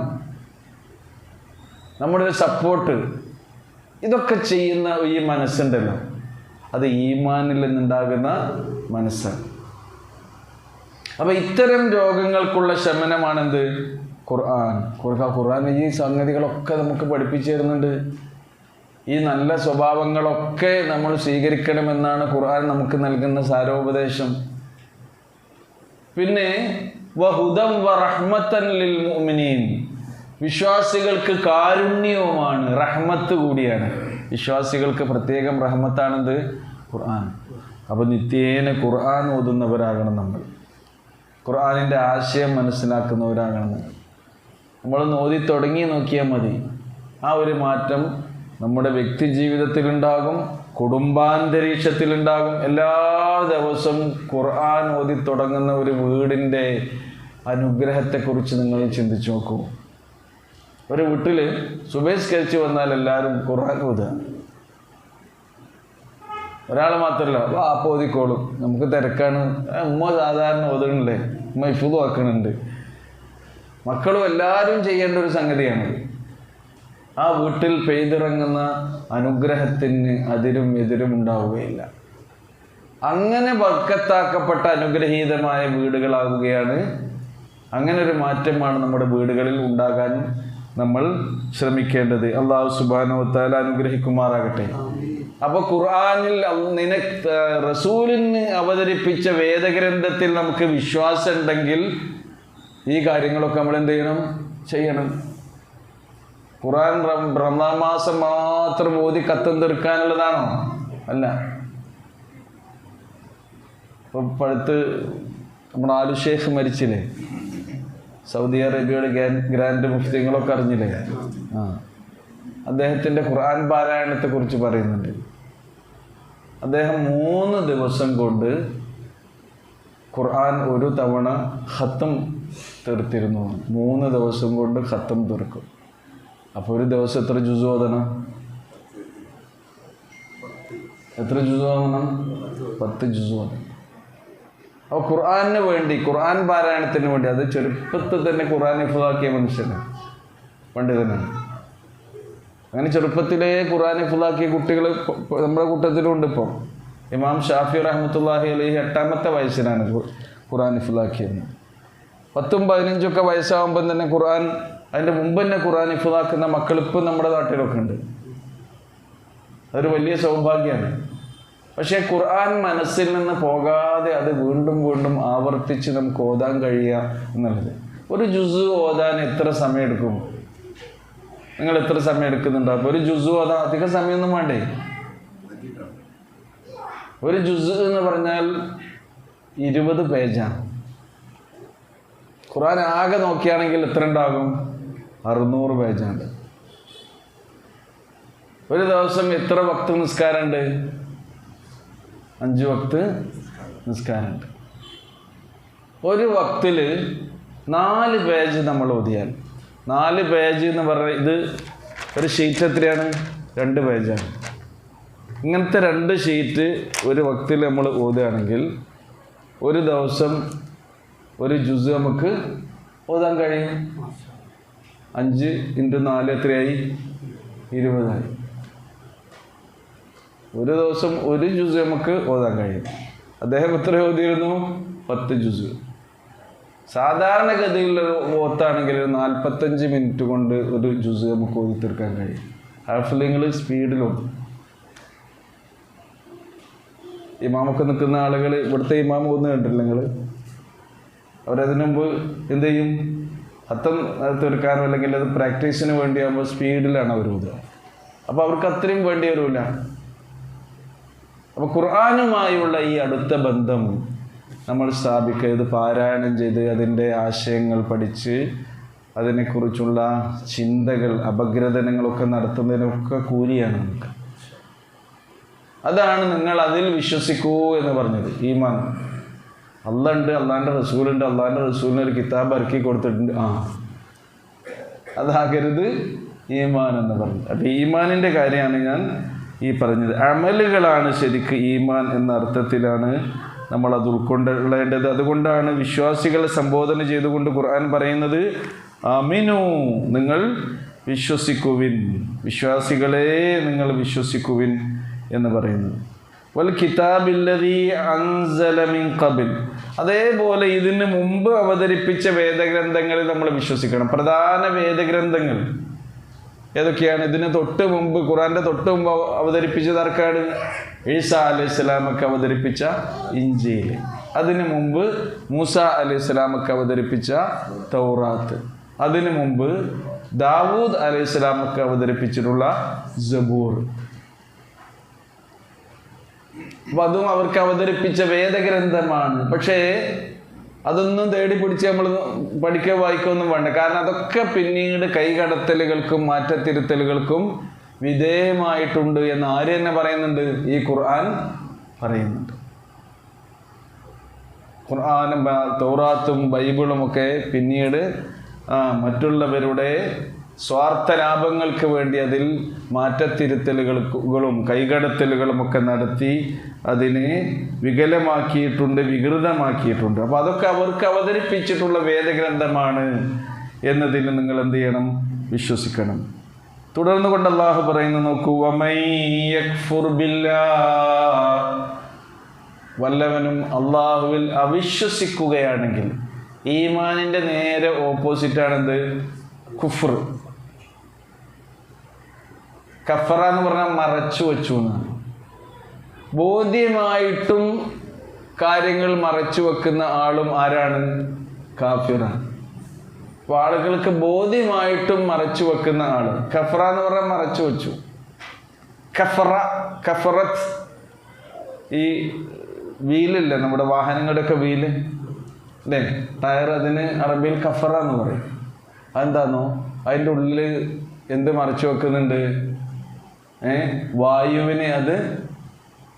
നമ്മുടെ ഒരു സപ്പോർട്ട്, ഇതൊക്കെ ചെയ്യുന്ന ഈ മനസ്സുണ്ടല്ലോ, അത് ഈമാനിൽ നിന്നുണ്ടാകുന്ന മനസ്സാണ്. അപ്പം ഇത്തരം രോഗങ്ങൾക്കുള്ള ശമനമാണെന്ത്? ഖുർആൻ. ഖുർആൻ ഈ സംഗതികളൊക്കെ നമുക്ക് പഠിപ്പിച്ചു തരുന്നുണ്ട്. ഈ നല്ല സ്വഭാവങ്ങളൊക്കെ നമ്മൾ സ്വീകരിക്കണമെന്നാണ് ഖുർആൻ നമുക്ക് നൽകുന്ന സാരോപദേശം. പിന്നെ വഹുദം വറഹ്മത്തൻ ലിൽ മുഅ്മിനീൻ, വിശ്വാസികൾക്ക് കാരുണ്യവുമാണ്, റഹ്മത്ത് കൂടിയാണ്. വിശ്വാസികൾക്ക് പ്രത്യേകം റഹ്മത്താണെന്ത്? ഖുർആൻ. അപ്പോൾ നിത്യേന ഖുർആൻ ഓതുന്നവരാകണം നമ്മൾ. ഖുർആനിൻ്റെ ആശയം മനസ്സിലാക്കുന്നവരാകണം നമ്മളൊന്ന് ഓതി തുടങ്ങി നോക്കിയാൽ മതി. ആ ഒരു മാറ്റം നമ്മുടെ വ്യക്തി ജീവിതത്തിലുണ്ടാകും, കുടുംബാന്തരീക്ഷത്തിലുണ്ടാകും. എല്ലാ ദിവസവും ഖുർആൻ ഓതി തുടങ്ങുന്ന ഒരു വീടിൻ്റെ അനുഗ്രഹത്തെക്കുറിച്ച് നിങ്ങൾ ചിന്തിച്ചു നോക്കൂ. ഒരു വീട്ടിൽ സുബഹിസ്കരിച്ച് വന്നാൽ എല്ലാവരും ഖുർആൻ ഓതുക. ഒരാൾ മാത്രമല്ല, വാപ്പ ഓതിക്കോളും, നമുക്ക് തിരക്കാണ്, ഉമ്മ സാധാരണ ഓതുന്നുണ്ടേ, ഉമ്മ ഇഫ്ദ് ആക്കുന്നുണ്ട്, മക്കളും എല്ലാവരും ചെയ്യേണ്ട ഒരു സംഗതിയാണ്. ആ വീട്ടിൽ പെയ്തിറങ്ങുന്ന അനുഗ്രഹത്തിന് അതിരും എതിരും ഉണ്ടാവുകയില്ല. അങ്ങനെ ബർക്കത്താക്കപ്പെട്ട അനുഗ്രഹീതമായ വീടുകളാകുകയാണ്. അങ്ങനെ ഒരു മാറ്റമാണ് നമ്മുടെ വീടുകളിൽ ഉണ്ടാകാൻ നമ്മൾ ശ്രമിക്കേണ്ടത്. അല്ലാഹു സുബ്ഹാനഹു വ തആല അനുഗ്രഹിക്കുമാറാകട്ടെ. അപ്പോൾ ഖുർആനിൽ റസൂലിന് അവതരിപ്പിച്ച വേദഗ്രന്ഥത്തിൽ നമുക്ക് വിശ്വാസം ഉണ്ടെങ്കിൽ ഈ കാര്യങ്ങളൊക്കെ നമ്മൾ എന്ത് ചെയ്യണം? ഖുർആൻ റമദാൻ മാസം മാത്രം ഓതി കത്തം തീർക്കാനുള്ളതാണോ? അല്ല. ഇപ്പം പഴുത്ത് നമ്മുടെ ആലു ഷേഖ് മരിച്ചില്ലേ, സൗദി അറേബ്യയുടെ ഗ്രാൻഡ് മുഫ്തിങ്ങളൊക്കെ അറിഞ്ഞില്ലേ? അദ്ദേഹത്തിൻ്റെ ഖുർആൻ പാരായണത്തെ കുറിച്ച് പറയുന്നുണ്ട്. അദ്ദേഹം 3 ദിവസം കൊണ്ട് ഖുർആൻ ഒരു തവണ ഖത്തം തീർത്തിരുന്നു. 3 ദിവസം കൊണ്ട് ഖത്തം തീർക്കും. അപ്പോൾ ഒരു ദിവസം എത്ര ജുസ് ഓതണം? എത്ര ജുസ് ഓതണം? 10 ജുസ് ഓതണം. അപ്പോൾ ഖുർആനിന് വേണ്ടി, ഖുർആൻ പാരായണത്തിന് വേണ്ടി, അത് ചെറുപ്പത്തിൽ തന്നെ ഖുർആൻ ഹിഫ്ളാക്കിയ മനുഷ്യനാണ്, പണ്ഡിതനാണ്. അങ്ങനെ ചെറുപ്പത്തിലേ ഖുർആൻ ഹിഫ്ളാക്കിയ കുട്ടികൾ നമ്മുടെ കൂട്ടത്തിലുണ്ട്. ഇപ്പോൾ ഇമാം ഷാഫി റഹ്മത്തുള്ളാഹി അലൈഹി 8ാമത്തെ വയസ്സിലാണ് ഖുർആൻ ഹിഫ്ളാക്കിയത്. 10ഉം 15ഒക്കെ വയസ്സാകുമ്പം തന്നെ ഖുർആൻ, അതിൻ്റെ മുമ്പ് തന്നെ ഖുർആൻ ഹിഫ്ളാക്കുന്ന മക്കൾ ഇപ്പം നമ്മുടെ നാട്ടിലൊക്കെ ഉണ്ട്. അതൊരു വലിയ സൗഭാഗ്യമാണ്. പക്ഷേ ഖുർആൻ മനസ്സിൽ നിന്ന് പോകാതെ അത് വീണ്ടും വീണ്ടും ആവർത്തിച്ച് നമുക്ക് ഓതാൻ കഴിയുക എന്നുള്ളത്. ഒരു ജുസ് ഓതാൻ എത്ര സമയം എടുക്കും? നിങ്ങൾ എത്ര സമയം എടുക്കുന്നുണ്ടോ? അപ്പോൾ ഒരു ജുസ് ഓതാൻ അധികം സമയമൊന്നും വേണ്ടേ? ഒരു ജുസ് എന്ന് പറഞ്ഞാൽ 20 പേജാണ്. ഖുർആൻ ആകെ നോക്കുകയാണെങ്കിൽ എത്ര ഉണ്ടാകും? 600 പേജുണ്ട്. ഒരു ദിവസം എത്ര വക്ത് നിസ്കാരമുണ്ട്? 5 വക്ത് നിസ്കാരമുണ്ട്. ഒരു വക്തിൽ 4 പേജ് നമ്മൾ ഓതിയാൽ, 4 പേജ് എന്ന് പറഞ്ഞാൽ ഇത് ഒരു ഷീറ്റ് എത്രയാണ്? 2 പേജാണ്. ഇങ്ങനത്തെ 2 ഷീറ്റ് ഒരു വക്തിൽ നമ്മൾ ഓതുകയാണെങ്കിൽ ഒരു ദിവസം ഒരു ജുസ് നമുക്ക് ഓതാൻ കഴിയും. 5 × 4 എത്രയായി? 20 ആയി. ഒരു ദിവസം ഒരു ജുസ് നമുക്ക് ഓതാൻ കഴിയും. അദ്ദേഹം എത്ര ഓതിയിരുന്നു? 10 ജുസ്. സാധാരണഗതിയിൽ ഓത്താണെങ്കിൽ 45 മിനിറ്റ് കൊണ്ട് ഒരു ജുസ് നമുക്ക് ഓതി തീർക്കാൻ കഴിയും. ഹാഫിളിങ്ങൾ സ്പീഡിലും. ഇമാമൊക്കെ നിൽക്കുന്ന ആളുകൾ, ഇവിടുത്തെ ഇമാം ഓന്ന് കണ്ടില്ല നിങ്ങൾ? അവരതിനു മുമ്പ് എന്ത് ചെയ്യും? അത്തം തീർക്കാനോ അല്ലെങ്കിൽ അത് പ്രാക്ടീസിന് വേണ്ടിയാകുമ്പോൾ സ്പീഡിലാണ് അവർ ഓതുക. അപ്പോൾ അവർക്ക് അത്രയും വേണ്ടി വരില്ല. അപ്പോൾ ഖുർആനുമായുള്ള ഈ അടുത്ത ബന്ധം നമ്മൾ സ്ഥാപിക്കുക, ഇത് പാരായണം ചെയ്ത് അതിൻ്റെ ആശയങ്ങൾ പഠിച്ച് അതിനെക്കുറിച്ചുള്ള ചിന്തകൾ, അപഗ്രഥനങ്ങളൊക്കെ നടത്തുന്നതിനൊക്കെ കൂലിയാണ് നമുക്ക്. അതാണ് നിങ്ങൾ അതിൽ വിശ്വസിക്കൂ എന്ന് പറഞ്ഞത്. ഈമാൻ. അല്ലാഹ് ഉണ്ട്, അള്ളാഹിൻ്റെ റസൂലുണ്ട്, അള്ളാഹിൻ്റെ റസൂലിന് ഒരു കിതാബ് ഇറക്കി കൊടുത്തിട്ടുണ്ട്. അതാകരുത് ഈമാൻ എന്ന് പറഞ്ഞത്. അപ്പം ഈമാനിൻ്റെ കാര്യമാണ് ഞാൻ ഈ പറഞ്ഞത്. അമലുകളാണ് ശരിക്ക് ഈമാൻ എന്ന അർത്ഥത്തിലാണ് നമ്മളത് ഉൾക്കൊള്ളേണ്ടത്. അതുകൊണ്ടാണ് വിശ്വാസികളെ സംബോധന ചെയ്തുകൊണ്ട് ഖുർആൻ പറയുന്നത് അമിനു, നിങ്ങൾ വിശ്വസിക്കുവിൻ, വിശ്വാസികളെ നിങ്ങൾ വിശ്വസിക്കുവിൻ എന്ന് പറയുന്നത്. വൽ കിതാബില്ലദീ അൻസല മിൻ ഖബൽ, അതേപോലെ ഇതിന് മുമ്പ് അവതരിപ്പിച്ച വേദഗ്രന്ഥങ്ങളിൽ നമ്മൾ വിശ്വസിക്കണം. പ്രധാന വേദഗ്രന്ഥങ്ങൾ ഏതൊക്കെയാണ്? ഇതിന് തൊട്ട് മുമ്പ്, ഖുർആന്റെ തൊട്ട് മുമ്പ് അവതരിപ്പിച്ചത് ആർക്കാണ്? ഈസാ അലൈഹിസ്സലാമൊക്കെ അവതരിപ്പിച്ച ഇഞ്ചീൽ. അതിനു മുമ്പ് മൂസ അലൈഹിസ്സലാമൊക്കെ അവതരിപ്പിച്ച തൗറാത്ത്. അതിനു മുമ്പ് ദാവൂദ് അലൈഹിസ്സലാമൊക്കെ അവതരിപ്പിച്ചിട്ടുള്ള സബൂർ. അപ്പം അതും അവർക്ക് അവതരിപ്പിച്ച വേദഗ്രന്ഥമാണ്. പക്ഷേ അതൊന്നും തേടി പിടിച്ച് നമ്മൾ പഠിക്കുക വായിക്കുകയൊന്നും വേണ്ട. കാരണം അതൊക്കെ പിന്നീട് കൈകടത്തലുകൾക്കും മാറ്റത്തിരുത്തലുകൾക്കും വിധേയമായിട്ടുണ്ട് എന്ന് ആര് തന്നെ പറയുന്നുണ്ട്? ഈ ഖുർആൻ പറയുന്നുണ്ട്. ഖുർആനും തൗറാത്തും ബൈബിളും ഒക്കെ പിന്നീട് മറ്റുള്ളവരുടെ സ്വാർത്ഥ ലാഭങ്ങൾക്ക് വേണ്ടി അതിൽ മാറ്റത്തിരുത്തലുകളും കൈകടത്തലുകളും ഒക്കെ നടത്തി അതിനെ വികലമാക്കിയിട്ടുണ്ട്, വികൃതമാക്കിയിട്ടുണ്ട്. അപ്പോൾ അതൊക്കെ അവർക്ക് അവതരിപ്പിച്ചിട്ടുള്ള വേദഗ്രന്ഥമാണ് എന്നതിൽ നിങ്ങൾ എന്ത് ചെയ്യണം? വിശ്വസിക്കണം. തുടർന്ന് കൊണ്ട് അല്ലാഹു പറയുന്നു, നോക്കൂ, വമൻ യക്ഫുർ ബില്ലാഹ്, വല്ലവനും അള്ളാഹുവിൽ അവിശ്വസിക്കുകയാണെങ്കിൽ. ഈമാനിൻ്റെ നേരെ ഓപ്പോസിറ്റാണെന്ത്? കുഫ്ർ. കഫറ എന്ന് പറഞ്ഞാൽ മറച്ചു വെച്ചു എന്നാണ്. ബോധ്യമായിട്ടും കാര്യങ്ങൾ മറച്ചു വെക്കുന്ന ആളും ആരാണ്? കാഫിറാണ്. അപ്പോൾ ആളുകൾക്ക് ബോധ്യമായിട്ടും മറച്ചു വെക്കുന്ന ആള് കഫറ എന്ന് പറഞ്ഞാൽ മറച്ചു വെച്ചു. കഫറത്ത്, ഈ വീലില്ല നമ്മുടെ വാഹനങ്ങളുടെയൊക്കെ വീല് അല്ലേ, ടയർ, അതിന് അറബിയിൽ കഫറ എന്ന് പറയും. അതെന്താണോ? അതിൻ്റെ ഉള്ളിൽ എന്ത് മറച്ചു വെക്കുന്നുണ്ട്? വായുവിനെ അത്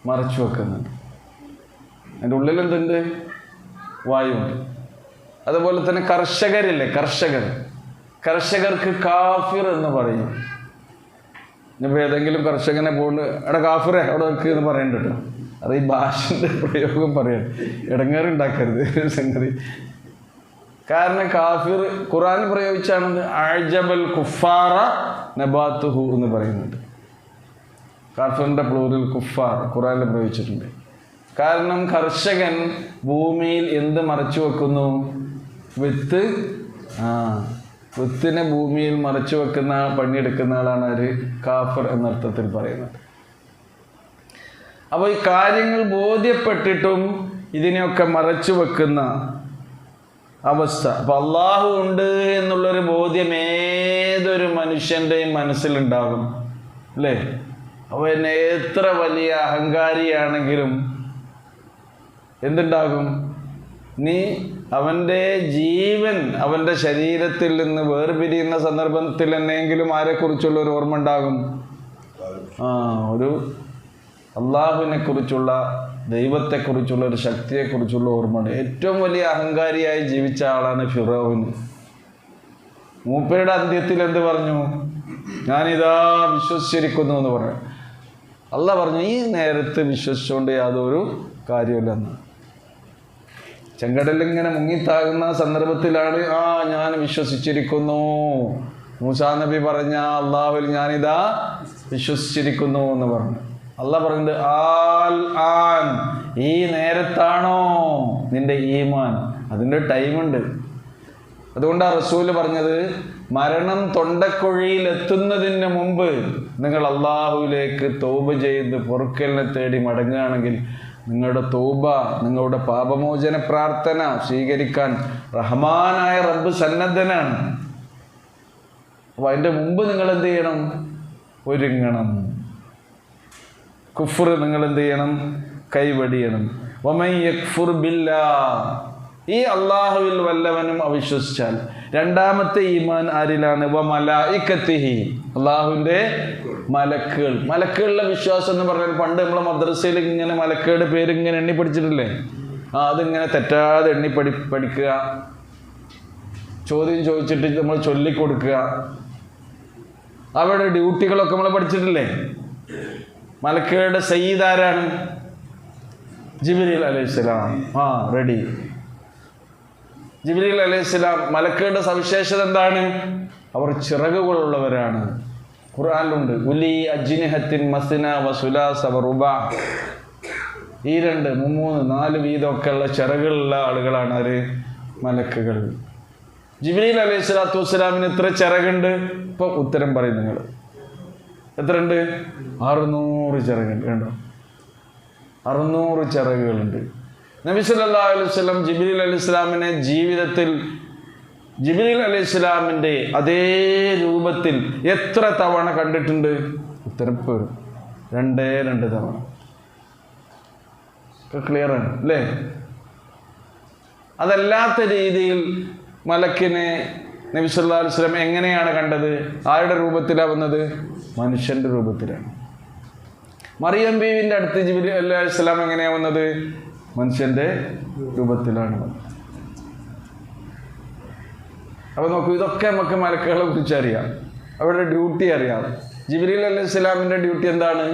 മറച്ചു വെക്കുന്നുണ്ട്. അതിൻ്റെ ഉള്ളിൽ എന്തുണ്ട്? വായുണ്ട്. അതുപോലെ തന്നെ കർഷകരില്ലേ, കർഷകർക്ക് കാഫിർ എന്ന് പറയും. ഇനിയിപ്പോൾ ഏതെങ്കിലും കർഷകനെ പോണ്ട് എടാ കാഫിറെ അവിടെ വെക്ക് എന്ന് പറയണ്ട കേട്ടോ. അത് ഈ ഭാഷൻ്റെ പ്രയോഗം പറയണം, ഇടങ്ങേറുണ്ടാക്കരുത് സംഗതി. കാരണം കാഫിർ ഖുർആൻ പ്രയോഗിച്ചാണ് അഅ്ജബൽ കുഫാറ നബാത്തുഹു എന്ന് പറയുന്നുണ്ട്. കാഫിറിന്റെ പ്ലൂറിൽ കുഫാർ ഖുർആനിൽ പ്രയോഗിച്ചിട്ടുണ്ട്. കാരണം കർഷകൻ ഭൂമിയിൽ എന്ത് മറച്ചു വെക്കുന്നു? വിത്ത്. വിത്തിനെ ഭൂമിയിൽ മറച്ചു വെക്കുന്ന പണിയെടുക്കുന്ന ആളാണ് ഒരു കാഫിർ എന്നർത്ഥത്തിൽ പറയുന്നത്. അപ്പോൾ ഈ കാര്യങ്ങൾ ബോധ്യപ്പെട്ടിട്ടും ഇതിനെയൊക്കെ മറച്ചു വെക്കുന്ന അവസ്ഥ. അപ്പം അള്ളാഹു ഉണ്ട് എന്നുള്ളൊരു ബോധ്യം ഏതൊരു മനുഷ്യൻ്റെയും മനസ്സിലുണ്ടാകും, അല്ലേ? അവൻ എത്ര വലിയ അഹങ്കാരിയാണെങ്കിലും എന്തുണ്ടാകും? നീ അവൻ്റെ ജീവൻ അവൻ്റെ ശരീരത്തിൽ നിന്ന് വേർപിരിയുന്ന സന്ദർഭത്തിൽ എന്നെങ്കിലും ആരെക്കുറിച്ചുള്ള ഒരു ഓർമ്മ ഉണ്ടാകും? ഒരു അള്ളാഹുവിനെ കുറിച്ചുള്ള, ദൈവത്തെക്കുറിച്ചുള്ള, ഒരു ശക്തിയെക്കുറിച്ചുള്ള ഓർമ്മയുണ്ട്. ഏറ്റവും വലിയ അഹങ്കാരിയായി ജീവിച്ച ആളാണ് ഫിറഔന്. മൂപ്പരുടെ അന്ത്യത്തിൽ എന്ത് പറഞ്ഞു? ഞാനിതാ വിശ്വസിച്ചിരിക്കുന്നു എന്ന് പറഞ്ഞു. അള്ളാഹ് പറഞ്ഞു ഈ നേരത്ത് വിശ്വസിച്ചുകൊണ്ട് യാതൊരു കാര്യമില്ലെന്ന്. ചെങ്കടലിങ്ങനെ മുങ്ങിത്താകുന്ന സന്ദർഭത്തിലാണ് ഞാൻ വിശ്വസിച്ചിരിക്കുന്നു. മൂസാ നബി പറഞ്ഞ അള്ളാഹുവിൽ ഞാനിതാ വിശ്വസിച്ചിരിക്കുന്നു എന്ന് പറഞ്ഞു. അള്ളാഹ് പറഞ്ഞത് ആൻ, ഈ നേരത്താണോ നിന്റെ ഈമാൻ? അതിൻ്റെ ടൈമുണ്ട്. അതുകൊണ്ടാണ് റസൂല് പറഞ്ഞത്, മരണം തൊണ്ടക്കുഴിയിൽ എത്തുന്നതിന് മുമ്പ് നിങ്ങൾ അള്ളാഹുവിലേക്ക് തൗബ ചെയ്ത് പൊറുക്കലിനെ തേടി മടങ്ങുകയാണെങ്കിൽ നിങ്ങളുടെ തൗബ, നിങ്ങളുടെ പാപമോചന പ്രാർത്ഥന സ്വീകരിക്കാൻ റഹ്മാനായ റബ്ബ് സന്നദ്ധനാണ്. അപ്പോൾ അതിൻ്റെ മുമ്പ് നിങ്ങൾ എന്ത് ചെയ്യണം? ഒരുങ്ങണം. കുഫ്ർ നിങ്ങൾ എന്ത് ചെയ്യണം? കൈവടിയണം. വമൻ യക്ഫുർ ബില്ലാഹ്, ഈ അള്ളാഹുവിൽ വല്ലവനും അവിശ്വസിച്ചാൽ. രണ്ടാമത്തെ ഈമാൻ ആരിലാണ്? വമലായികത്തിഹി, അള്ളാഹുവിൻ്റെ മലക്കുകൾ. മലക്കുകളുടെ വിശ്വാസം എന്ന് പറഞ്ഞാൽ പണ്ട് നമ്മളെ മദ്രസയിൽ ഇങ്ങനെ മലക്കുകളുടെ പേര് ഇങ്ങനെ എണ്ണി പഠിച്ചിട്ടില്ലേ? അതിങ്ങനെ തെറ്റാതെ എണ്ണി പഠിക്കുക, ചോദ്യം ചോദിച്ചിട്ട് നമ്മൾ ചൊല്ലിക്കൊടുക്കുക. അവരുടെ ഡ്യൂട്ടികളൊക്കെ നമ്മൾ പഠിച്ചിട്ടില്ലേ? മലക്കുകളുടെ സയ്യിദ് ആരാണ്? ജിബ്രീൽ അലൈഹിസ്സലാം. റെഡി. ജിബ്രീൽ അലൈഹിസ്സലാം. മലക്കുകളുടെ സവിശേഷത എന്താണ്? അവർ ചിറകുകളുള്ളവരാണ്. ഖുർആനിലുണ്ട്, ഉലി അജ്നിഹത്തിൻ മസ്ന വസുലാസ വറുബ. ഈ 2, 3, 4 വീതമൊക്കെ ഉള്ള ചിറകുള്ള ആളുകളാണ് അവര് മലക്കുകൾ. ജിബ്രീൽ അലൈഹിസ്സലാത്തു വസ്സലാമിന് എത്ര ചിറകുണ്ട്? ഇപ്പൊ ഉത്തരം പറയും നിങ്ങൾ. എത്ര ഉണ്ട്? 600 ചിറകുണ്ട്. കണ്ടോ? 600 ചിറകുകളുണ്ട്. നബി സല്ലല്ലാഹു അലൈഹി വസല്ലം ജിബ്രീൽ അലൈഹിസ്സലാമിനെ ജീവിതത്തിൽ ജിബ്രീൽ അലൈഹിസ്സലാമിൻ്റെ അതേ രൂപത്തിൽ എത്ര തവണ കണ്ടിട്ടുണ്ട്? ഉത്തരം വരും. 2 തവണ. ക്ലിയർ ആണ് അല്ലേ? അതല്ലാത്ത രീതിയിൽ മലക്കിനെ നബി സല്ലല്ലാഹു അലൈഹി വസല്ലം എങ്ങനെയാണ് കണ്ടത്? ആരുടെ രൂപത്തിലാണ് വന്നത്? മനുഷ്യൻ്റെ രൂപത്തിലാണ്. മറിയം ബീവിൻ്റെ അടുത്ത് ജിബ്രീൽ അലൈഹിസ്സലാം എങ്ങനെയാണ് വന്നത്? മനുഷ്യൻ്റെ രൂപത്തിലാണ് വന്നത്. അപ്പോൾ നോക്കൂ, ഇതൊക്കെ നമുക്ക് മലക്കുകളെ കുറിച്ച് അറിയാം, അവരുടെ ഡ്യൂട്ടി അറിയാം. ജിബ്രീൽ അലൈഹിസ്സലാമിൻ്റെ ഡ്യൂട്ടി എന്താണ്?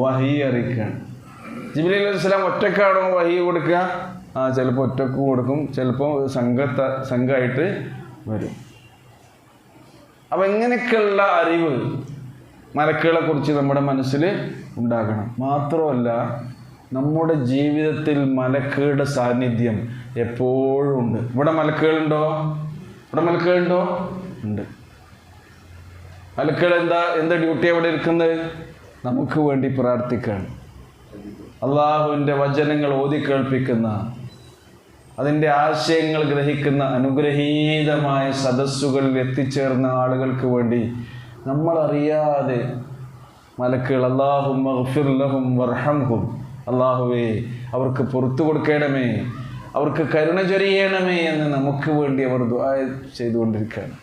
വഹി അറിയിക്കുകയാണ്. ജിബ്രീൽ അലൈഹിസ്സലാം ഒറ്റക്കാണോ വഹി കൊടുക്കുക? ചിലപ്പോൾ ഒറ്റക്ക് കൊടുക്കും, ചിലപ്പോൾ സംഘമായിട്ട് വരും. അപ്പം ഇങ്ങനെയൊക്കെയുള്ള അറിവ് മലക്കുകളെ കുറിച്ച് നമ്മുടെ മനസ്സിൽ ഉണ്ടാകണം. മാത്രമല്ല, നമ്മുടെ ജീവിതത്തിൽ മലക്കുകളുടെ സാന്നിധ്യം എപ്പോഴും ഉണ്ട്. ഇവിടെ മലക്കുകളുണ്ടോ? ഉണ്ട്. മലക്കുകൾ എന്താ ഡ്യൂട്ടി അവിടെ ഇരിക്കുന്നത്? നമുക്ക് വേണ്ടി പ്രാർത്ഥിക്കാൻ, അള്ളാഹുവിൻ്റെ വചനങ്ങൾ ഓതി കേൾപ്പിക്കുന്ന, അതിൻ്റെ ആശയങ്ങൾ ഗ്രഹിക്കുന്ന അനുഗ്രഹീതമായ സദസ്സുകളിൽ എത്തിച്ചേർന്ന ആളുകൾക്ക് വേണ്ടി നമ്മളറിയാതെ മലക്കുകൾ അല്ലാഹുമ്മ ഗ്ഫിർ ലഹും വർഹംഹും, അള്ളാഹുവേ അവർക്ക് പുറത്തു കൊടുക്കണമേ, അവർക്ക് കരുണ ചൊരിയണമേ എന്ന് നമുക്ക് വേണ്ടി അവർ ദുആ ചെയ്തുകൊണ്ടിരിക്കുകയാണ്.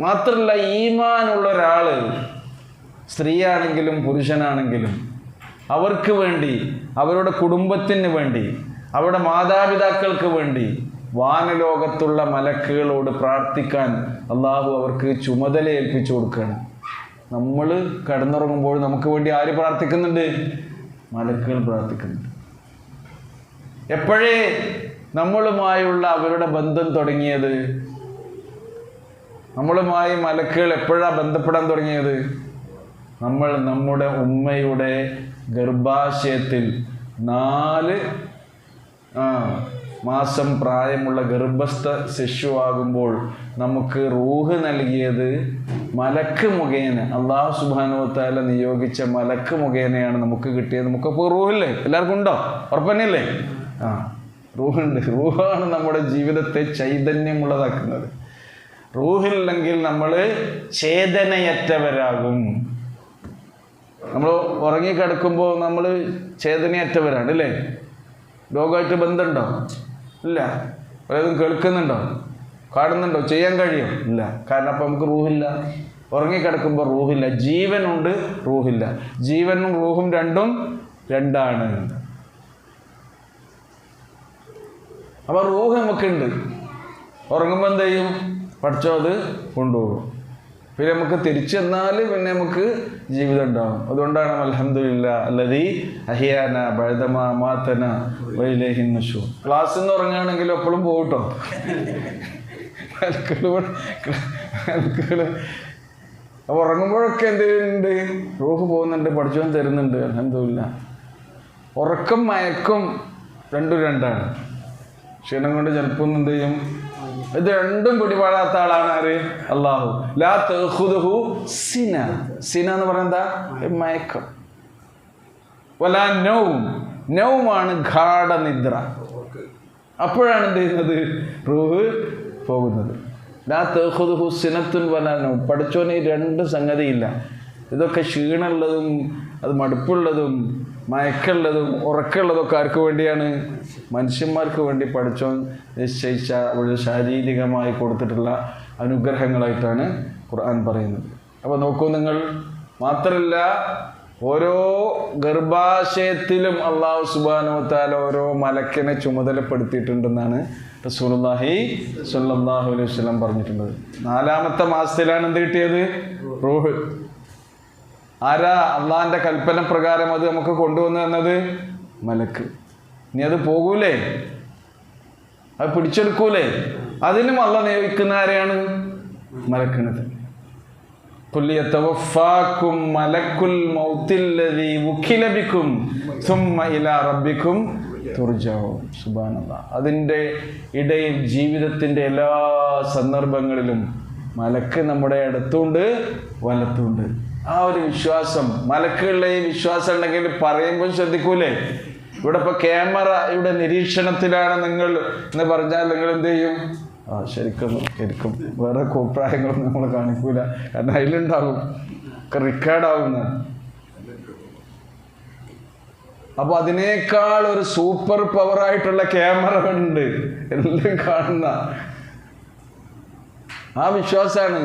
മാത്രമല്ല, ഈമാനുള്ള ഒരാൾ, സ്ത്രീയാണെങ്കിലും പുരുഷനാണെങ്കിലും, അവർക്ക് വേണ്ടി, അവരുടെ കുടുംബത്തിന് വേണ്ടി, അവരുടെ മാതാപിതാക്കൾക്ക് വേണ്ടി വാനലോകത്തുള്ള മലക്കുകളോട് പ്രാർത്ഥിക്കാൻ അള്ളാഹു അവർക്ക് ചുമതല ഏൽപ്പിച്ചു കൊടുക്കുകയാണ്. നമ്മൾ കിടന്നുറങ്ങുമ്പോൾ നമുക്ക് വേണ്ടി ആര് പ്രാർത്ഥിക്കുന്നുണ്ട്? മലക്കുകൾ പ്രാർത്ഥിക്കുന്നുണ്ട്. എപ്പോഴേ നമ്മളുമായുള്ള അവരുടെ ബന്ധം തുടങ്ങിയത്? നമ്മളുമായി മലക്കുകൾ എപ്പോഴാണ് ബന്ധപ്പെടാൻ തുടങ്ങിയത്? നമ്മൾ നമ്മുടെ ഉമ്മയുടെ ഗർഭാശയത്തിൽ 4 മാസം പ്രായമുള്ള ഗർഭസ്ഥ ശിശുവാകുമ്പോൾ നമുക്ക് റൂഹ് നൽകിയത് മലക്ക് മുഖേന, അള്ളാഹു സുബ്ഹാനഹു വ തആല നിയോഗിച്ച മലക്ക് മുഖേനയാണ് നമുക്ക് കിട്ടിയത്. നമുക്കപ്പോൾ റൂഹില്ലേ? എല്ലാവർക്കും ഉണ്ടോ? ഉറപ്പന്നല്ലേ? റൂഹുണ്ട്. റൂഹാണ് നമ്മുടെ ജീവിതത്തെ ചൈതന്യമുള്ളതാക്കുന്നത്. റൂഹില്ലെങ്കിൽ നമ്മൾ ചേതനയറ്റവരാകും. നമ്മൾ ഉറങ്ങിക്കിടക്കുമ്പോൾ നമ്മൾ ചേതനയറ്റവരാണ് അല്ലേ? രോഗമായിട്ട് ബന്ധമുണ്ടോ? ഇല്ല. പലതും കേൾക്കുന്നുണ്ടോ? കാണുന്നുണ്ടോ? ചെയ്യാൻ കഴിയും? ഇല്ല. കാരണം അപ്പം നമുക്ക് റൂഹില്ല. ഉറങ്ങിക്കിടക്കുമ്പോൾ റൂഹില്ല. ജീവനുണ്ട്, റൂഹില്ല. ജീവനും റൂഹും രണ്ടാണ്. അപ്പം റൂഹ് നമുക്കുണ്ട്. ഉറങ്ങുമ്പോൾ എന്ത് ചെയ്യും? പഠിച്ചോ അത് കൊണ്ടുപോകും. പിന്നെ നമുക്ക് തിരിച്ചു വന്നാൽ പിന്നെ നമുക്ക് ജീവിതം ഉണ്ടാവും. അതുകൊണ്ടാണ് അൽഹംദുലില്ലാ അല്ലദീ അഹ്യാന ബഅദമാ അമാതന വഇലൈഹിൻ നുശൂർ. ക്ലാസ്സിൽ നിന്ന് ഉറങ്ങുകയാണെങ്കിലും എപ്പോഴും പോകട്ടോ. അപ്പോൾ ഉറങ്ങുമ്പോഴൊക്കെ എന്തുണ്ട്? റൂഹ് പോകുന്നുണ്ട്, പഠിച്ചോൻ തരുന്നുണ്ട്. അൽഹംദുലില്ലാ. ഉറക്കം മയക്കം രണ്ടാണ്. ക്ഷീണം കൊണ്ട് ചിലപ്പോൾ എന്ത് ചെയ്യും? ഇത് രണ്ടും പിടിപാടാത്ത ആളാണ് ആര്? അല്ലാഹു. ലാ തഖുദുഹു സിന. സിന എന്ന് പറയുന്നത് മയക്കം. വലാ നൗം. നൗമാണ് ഗാഢനിദ്ര. അപ്പോഴാണ് എന്ത് ചെയ്യുന്നത്? റൂഹ് പോകുന്നത്. ലാ തഖുദുഹു സിനത്തുൻ വലാ നൗം. പഠിച്ചോന് 2 സംഗതിയില്ല. ഇതൊക്കെ ക്ഷീണമുള്ളതും അത് മടുപ്പുള്ളതും മയക്കുള്ളതും ഉറക്കമുള്ളതൊക്കെ ആർക്ക് വേണ്ടിയാണ്? മനുഷ്യന്മാർക്ക് വേണ്ടി പഠിച്ചോൻ നിശ്ചയിച്ച ഒരു ശാരീരികമായി കൊടുത്തിട്ടുള്ള അനുഗ്രഹങ്ങളായിട്ടാണ് ഖുർആൻ പറയുന്നത്. അപ്പോൾ നോക്കൂ നിങ്ങൾ. മാത്രമല്ല, ഓരോ ഗർഭാശയത്തിലും അല്ലാഹു സുബ്ഹാനഹു വ തആല ഓരോ മലക്കിനെ ചുമതലപ്പെടുത്തിയിട്ടുണ്ടെന്നാണ് റസൂലുള്ളാഹി സ്വല്ലല്ലാഹു അലൈഹി വസല്ലം പറഞ്ഞിട്ടുള്ളത്. 4ാമത്തെ മാസത്തിലാണ് എന്ത് കിട്ടിയത്? റൂഹ്. ആരാ? അള്ളാഹിൻ്റെ കൽപ്പന പ്രകാരം അത് നമുക്ക് കൊണ്ടുവന്നു തന്നത് മലക്ക്. ഇനി അത് പോകൂലേ? അത് പിടിച്ചെടുക്കൂലേ? അതിനും അള്ളാഹ് നിയോഗിക്കുന്ന ആരെയാണ്? മലക്കിനത്. ഖുൽ യതവഫാകും മലക്കുൽ മൗത്തില്ലദീ വുകില ബികും സുമ്മ ഇലാ റബ്ബികും തുർജഊൻ. സുബ്ഹാനല്ലാഹ്. അതിൻ്റെ ഇടയിൽ ജീവിതത്തിൻ്റെ എല്ലാ സന്ദർഭങ്ങളിലും മലക്ക് നമ്മുടെ അടുത്തുണ്ട്, വലത്തുണ്ട്. ആ ഒരു വിശ്വാസം, മലക്കുകളിലെ ഈ വിശ്വാസം ഉണ്ടെങ്കിൽ പറയുമ്പോൾ ശ്രദ്ധിക്കൂലേ? ഇവിടെ ഇപ്പോൾ ക്യാമറ ഇവിടെ നിരീക്ഷണത്തിലാണ് നിങ്ങൾ എന്ന് പറഞ്ഞാൽ നിങ്ങൾ എന്ത് ചെയ്യും? ശരിക്കും വേറെ കോപ്രായങ്ങളൊന്നും നമ്മൾ കാണിക്കൂല. കാരണം അതിലുണ്ടാവും, റെക്കോർഡാവുന്നതാണ്. അപ്പോൾ അതിനേക്കാൾ ഒരു സൂപ്പർ പവറായിട്ടുള്ള ക്യാമറ ഉണ്ട്, എല്ലാം കാണുന്ന ആ വിശ്വാസമാണ്.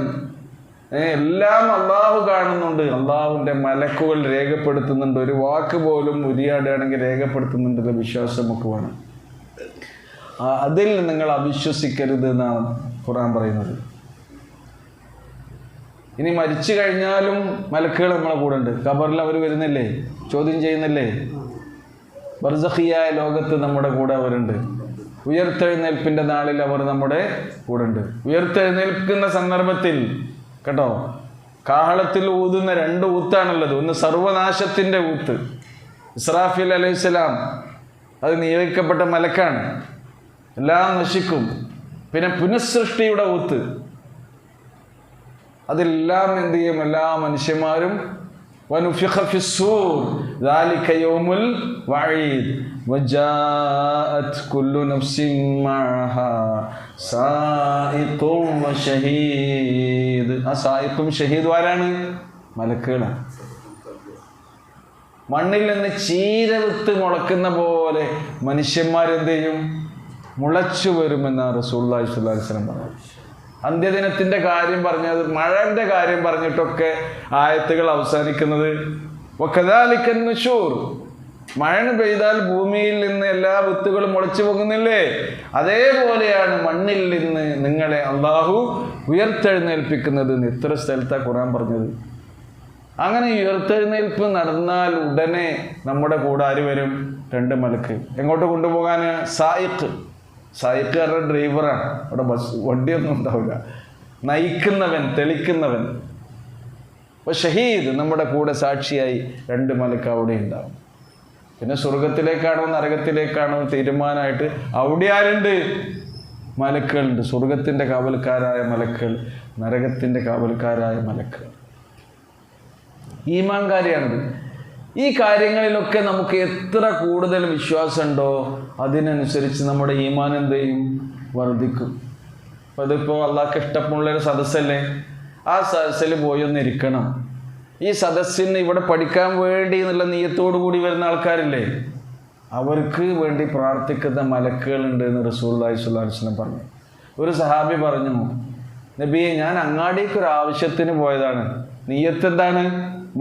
എല്ലാം അള്ളാഹു കാണുന്നുണ്ട്. അള്ളാഹുവിൻ്റെ മലക്കുകൾ രേഖപ്പെടുത്തുന്നുണ്ട്. ഒരു വാക്ക് പോലും ഉരിയാടുകയാണെങ്കിൽ രേഖപ്പെടുത്തുന്നുണ്ട്. വിശ്വാസം നമുക്ക് വേണം. അതിൽ നിങ്ങൾ അവിശ്വസിക്കരുത് എന്നാണ് ഖുർആൻ പറയുന്നത്. ഇനി മരിച്ചു കഴിഞ്ഞാലും മലക്കുകൾ നമ്മളെ കൂടെ ഉണ്ട്. ഖബറിൽ അവർ വരുന്നില്ലേ? ചോദ്യം ചെയ്യുന്നില്ലേ? ബർസഖിയായ ലോകത്ത് നമ്മുടെ കൂടെ അവരുണ്ട്. ഉയർത്തെഴുന്നേൽപ്പിൻ്റെ നാളിൽ അവർ നമ്മുടെ കൂടെ ഉണ്ട്. ഉയർത്തെഴുന്നേൽക്കുന്ന സന്ദർഭത്തിൽ കേട്ടോ, കാഹളത്തിൽ ഊതുന്ന 2 ഊത്താണുള്ളത്. ഒന്ന് സർവനാശത്തിൻ്റെ ഊത്ത്, ഇസ്രാഫീൽ അലൈഹിസ്സലാം, അത് നിയോഗിക്കപ്പെട്ട മലക്കാണ്, എല്ലാം നശിക്കും. പിന്നെ പുനഃസൃഷ്ടിയുടെ ഊത്ത്, അതെല്ലാം എന്ത് ചെയ്യും? എല്ലാ മനുഷ്യന്മാരും വനുഫിഖ ഫിസ്സൂർ ദാലിക യൗമുൽ വഈദ് വജാഅത് കുല്ലു നഫ്സിൻ മഅഹാ സായിഖും വശഹീദ്. ആ സായിഖും ഷഹീദും ആരാണ്? മലക്കുകളാണ്. മണ്ണിൽ നിന്ന് ചീരവിത്ത് മുളക്കുന്ന പോലെ മനുഷ്യന്മാരെന്ത് ചെയ്യും? മുളച്ചു വരുമെന്നാണ് റസൂലുള്ളാഹി സ്വല്ലല്ലാഹു അലൈഹി വസല്ലം പറഞ്ഞത്. അന്ത്യദിനത്തിൻ്റെ കാര്യം പറഞ്ഞത്, മഴൻ്റെ കാര്യം പറഞ്ഞിട്ടൊക്കെ ആയത്തുകൾ അവസാനിക്കുന്നത് വകദാലിക നുശൂർ. മഴ പെയ്താൽ ഭൂമിയിൽ നിന്ന് എല്ലാ വിത്തുകളും മുളച്ചു പോകുന്നില്ലേ? അതേപോലെയാണ് മണ്ണിൽ നിന്ന് നിങ്ങളെ അള്ളാഹു ഉയർത്തെഴുന്നേൽപ്പിക്കുന്നത്. എത്ര സ്ഥലത്താണ് ഖുർആൻ പറഞ്ഞത്? അങ്ങനെ ഉയർത്തെഴുന്നേൽപ്പ് നടന്നാൽ ഉടനെ നമ്മുടെ കൂടെ ആര് വരും? 2 മലക്ക്. എങ്ങോട്ട് കൊണ്ടുപോകാൻ? സായിഖ്. സായിഖ് പറഞ്ഞ ഡ്രൈവറാണ്. അവിടെ ബസ് വണ്ടിയൊന്നും ഉണ്ടാവില്ല. നയിക്കുന്നവൻ, തെളിക്കുന്നവൻ. അപ്പോൾ ഷഹീദ്, നമ്മുടെ കൂടെ സാക്ഷിയായി 2 മലക്ക് അവിടെ ഉണ്ടാവും. പിന്നെ സ്വർഗത്തിലേക്കാണോ നരകത്തിലേക്കാണോ തീരുമാനമായിട്ട് അവിടെ ആരുണ്ട്? മലക്കുകളുണ്ട്. സ്വർഗത്തിൻ്റെ കാവൽക്കാരായ മലക്കുകൾ, നരകത്തിൻ്റെ കാവൽക്കാരായ മലക്കുകൾ. ഈമാൻ കാര്യമാണിത്. ഈ കാര്യങ്ങളിലൊക്കെ നമുക്ക് എത്ര കൂടുതൽ വിശ്വാസമുണ്ടോ അതിനനുസരിച്ച് നമ്മുടെ ഈമാൻ എന്ത് ചെയ്യും? വർദ്ധിക്കും. അപ്പോൾ അതിപ്പോൾ അള്ളാഹ്ക്ക് ഇഷ്ടമുള്ളൊരു സദസ്സല്ലേ, ആ സദസ്സിൽ പോയി ഒന്നിരിക്കണം. ഈ സദസ്സിന് ഇവിടെ പഠിക്കാൻ വേണ്ടി എന്നുള്ള നിയ്യത്തോടു കൂടി വരുന്ന ആൾക്കാരില്ലേ, അവർക്ക് വേണ്ടി പ്രാർത്ഥിക്കുന്ന മലക്കുകളുണ്ട് എന്ന് റസൂലുള്ളാഹി സ്വല്ലല്ലാഹു അലൈഹി വസല്ലം പറഞ്ഞു. ഒരു സഹാബി പറഞ്ഞു, നബിയെ, ഞാൻ അങ്ങാടിക്കൊരു ആവശ്യത്തിന് പോയതാണ്, നിയ്യത്ത് എന്താണ്?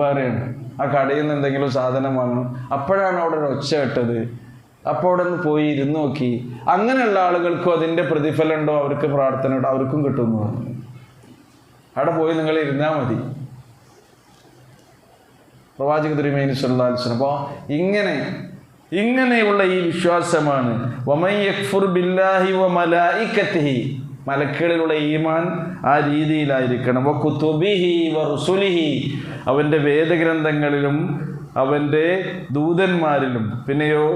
വേറെയാണ്. ആ കടയിൽ നിന്ന് എന്തെങ്കിലും സാധനം വാങ്ങണം. അപ്പോഴാണ് അവിടെ ഒരു ഒച്ച കേട്ടത്. അപ്പോൾ അവിടെ നിന്ന് പോയി ഇരുന്ന് നോക്കി. അങ്ങനെയുള്ള ആളുകൾക്കും അതിൻ്റെ പ്രതിഫലം ഉണ്ടോ? അവർക്ക് പ്രാർത്ഥന ഉണ്ടോ? അവർക്കും കിട്ടുമെന്ന് പറഞ്ഞു. അവിടെ പോയി നിങ്ങൾ ഇരുന്നാൽ മതി. പ്രവാചക തിരുമേനി സ്വല്ലല്ലാഹു അലൈഹി വസല്ലം. അപ്പോൾ ഇങ്ങനെയുള്ള ഈ വിശ്വാസമാണ് വമൻ യക്ഫുർ ബില്ലാഹി വ മലായികതിഹി, മലക്കുകളിലുള്ള ഈമാൻ ആ രീതിയിലായിരിക്കണം. വ കുതുബിഹി വ റുസുലിഹി, അവൻ്റെ വേദഗ്രന്ഥങ്ങളിലും അവൻ്റെ ദൂതന്മാരിലും, പിന്നെയോ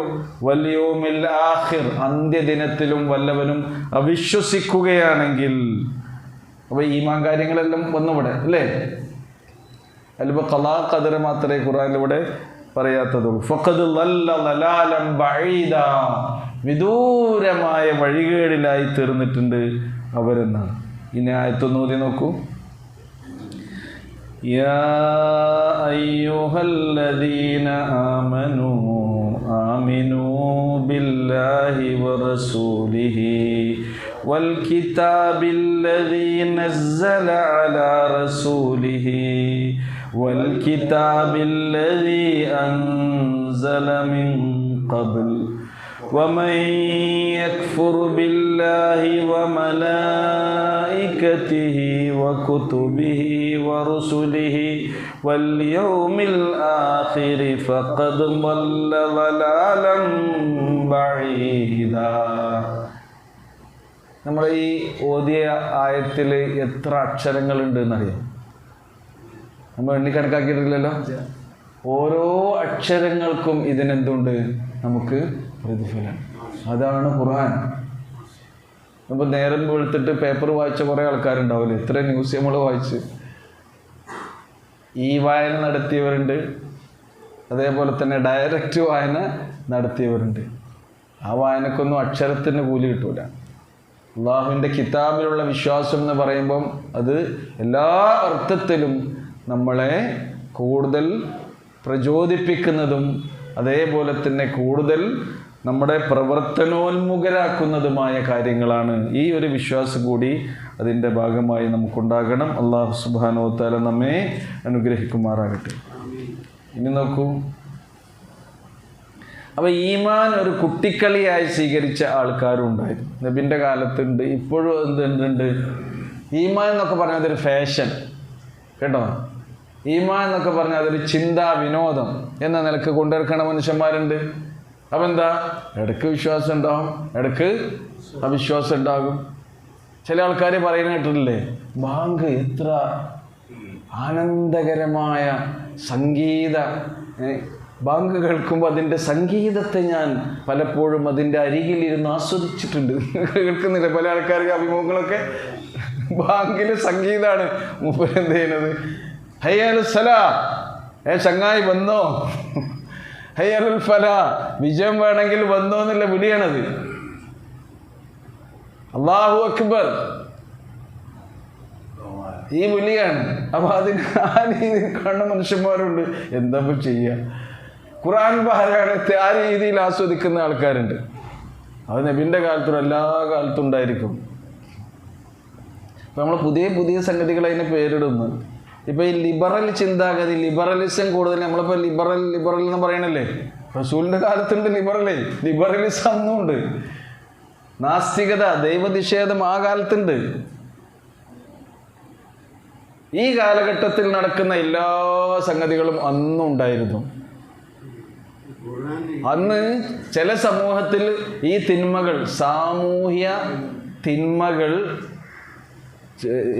വൽ യൗമിൽ ആഖിർ, അന്ത്യദിനത്തിലും വല്ലവനും അവിശ്വസിക്കുകയാണെങ്കിൽ. അപ്പോൾ ഈമാൻ കാര്യങ്ങളെല്ലാം വന്നുവിടെ അല്ലേ? അതിലിപ്പോൾ ഖലാ ഖദർ മാത്രമേ ഖുർആനിലൂടെ പറയാത്തതുള്ളൂ. ഫഖദ് ളല്ല ളലാലൻ ബഈദാ, വിദൂരമായ വഴികേടിലായി തീർന്നിട്ടുണ്ട് അവരെന്നാണ്. ഇനി ആയത്തൊന്ന് ഓതി നോക്കൂ. യാ അയ്യുഹല്ലദീന ആമനൂ ആമിനൂ ബില്ലാഹി വറസൂലിഹി വൽ കിതാബില്ലദീ നസ്സല അലാ റസൂലിഹി വൽ കിതാബില്ലദീ അൻസല മിൻ ഖബ്ൽ ومن يكفر بالله وملائكته وكتبه ورسله واليوم الآخر فقد ضل ضلالا بعيدا. നമ്മൾ ഈ ഓതിയ ആയത്തിൽ എത്ര അക്ഷരങ്ങളുണ്ട് എന്നറിയാം? നമ്മൾ എണ്ണി കണക്കാക്കിയിട്ടില്ലല്ലോ. ഓരോ അക്ഷരങ്ങൾക്കും ഇതിനെന്തുണ്ട്? നമുക്ക് പ്രതിഫലം. അതാണ് ഖുർആൻ. നമ്മൾ നേരം വെളുത്തിട്ട് പേപ്പർ വായിച്ച കുറേ ആൾക്കാരുണ്ടാവില്ലേ? എത്ര ന്യൂസ് നമ്മൾ വായിച്ച്. ഈ വായന നടത്തിയവരുണ്ട്, അതേപോലെ തന്നെ ഡയറക്റ്റ് വായന നടത്തിയവരുണ്ട്. ആ വായനക്കൊന്നും അക്ഷരത്തിന് കൂലി കിട്ടൂല. അള്ളാഹുവിൻ്റെ കിതാബിലുള്ള വിശ്വാസം എന്ന് പറയുമ്പം അത് എല്ലാ അർത്ഥത്തിലും നമ്മളെ കൂടുതൽ പ്രചോദിപ്പിക്കുന്നതും അതേപോലെ തന്നെ കൂടുതൽ നമ്മുടെ പ്രവർത്തനോന്മുഖരാക്കുന്നതുമായ കാര്യങ്ങളാണ്. ഈ ഒരു വിശ്വാസം കൂടി അതിൻ്റെ ഭാഗമായി നമുക്കുണ്ടാകണം. അല്ലാഹു സുബ്ഹാനഹു വ തആല നമ്മെ അനുഗ്രഹിക്കുമാറാകട്ടെ. ഇനി നോക്കൂ. അപ്പോൾ ഈമാൻ ഒരു കുട്ടിക്കളിയായി സ്വീകരിച്ച ആൾക്കാരും ഉണ്ടായിരുന്നു. നബിൻ്റെ കാലത്തുണ്ട്, ഇപ്പോഴും എന്തുണ്ട്? ഈമാൻ എന്നൊക്കെ പറഞ്ഞാൽ അതൊരു ഫാഷൻ കേട്ടോ. ഈമാൻ എന്നൊക്കെ പറഞ്ഞാൽ അതൊരു ചിന്താ വിനോദം എന്ന നിലക്ക് കൊണ്ടുവരക്കണ മനുഷ്യന്മാരുണ്ട്. അപ്പം എന്താ? ഇടയ്ക്ക് വിശ്വാസം ഉണ്ടാകും, ഇടയ്ക്ക് അവിശ്വാസം ഉണ്ടാകും. ചില ആൾക്കാർ പറയുന്ന കേട്ടിട്ടില്ലേ, ബാങ്ക് എത്ര ആനന്ദകരമായ സംഗീത, ബാങ്ക് കേൾക്കുമ്പോൾ അതിൻ്റെ സംഗീതത്തെ ഞാൻ പലപ്പോഴും അതിൻ്റെ അരികിലിരുന്ന് ആസ്വദിച്ചിട്ടുണ്ട്. കേൾക്കുന്നില്ല പല ആൾക്കാർക്ക് അഭിമുഖങ്ങളൊക്കെ. ബാങ്കിലെ സംഗീതമാണ് മൂപ്പർ എന്ത് ചെയ്യുന്നത്? ഹയ്യൽ സലാ, ചങ്ങായി വന്നോ, ഹയ്യൽ ഫലാ, വിജയം വേണമെങ്കിൽ വന്നോ എന്നുള്ള വിളിയാണത്. അല്ലാഹു അക്ബർ, ഈ വിളിയാണ്. അപ്പൊ അതിന് ആ രീതിയിൽ കാണുന്ന മനുഷ്യന്മാരുണ്ട്. എന്താ ചെയ്യുക? ഖുർആൻ പാരായണത്തെ ആ രീതിയിൽ ആസ്വദിക്കുന്ന ആൾക്കാരുണ്ട്. അത് നബിൻ്റെ കാലത്തും എല്ലാ കാലത്തും ഉണ്ടായിരിക്കും. അപ്പൊ നമ്മൾ പുതിയ പുതിയ സംഗതികൾ അതിന് പേരിടുന്നു. ഇപ്പൊ ഈ ലിബറൽ ചിന്താഗതി, ലിബറലിസം കൂടുതൽ. നമ്മളിപ്പോൾ ലിബറൽ എന്ന് പറയണല്ലേ, റസൂലിന്റെ കാലത്തുണ്ട് ലിബറലിസം അന്നുണ്ട്. നാസ്തികത, ദൈവനിഷേധം ആ കാലത്തുണ്ട്. ഈ കാലഘട്ടത്തിൽ നടക്കുന്ന എല്ലാ സംഗതികളും അന്നും ഉണ്ടായിരുന്നു. അന്ന് ചില സമൂഹത്തിൽ ഈ തിന്മകൾ, സാമൂഹ്യ തിന്മകൾ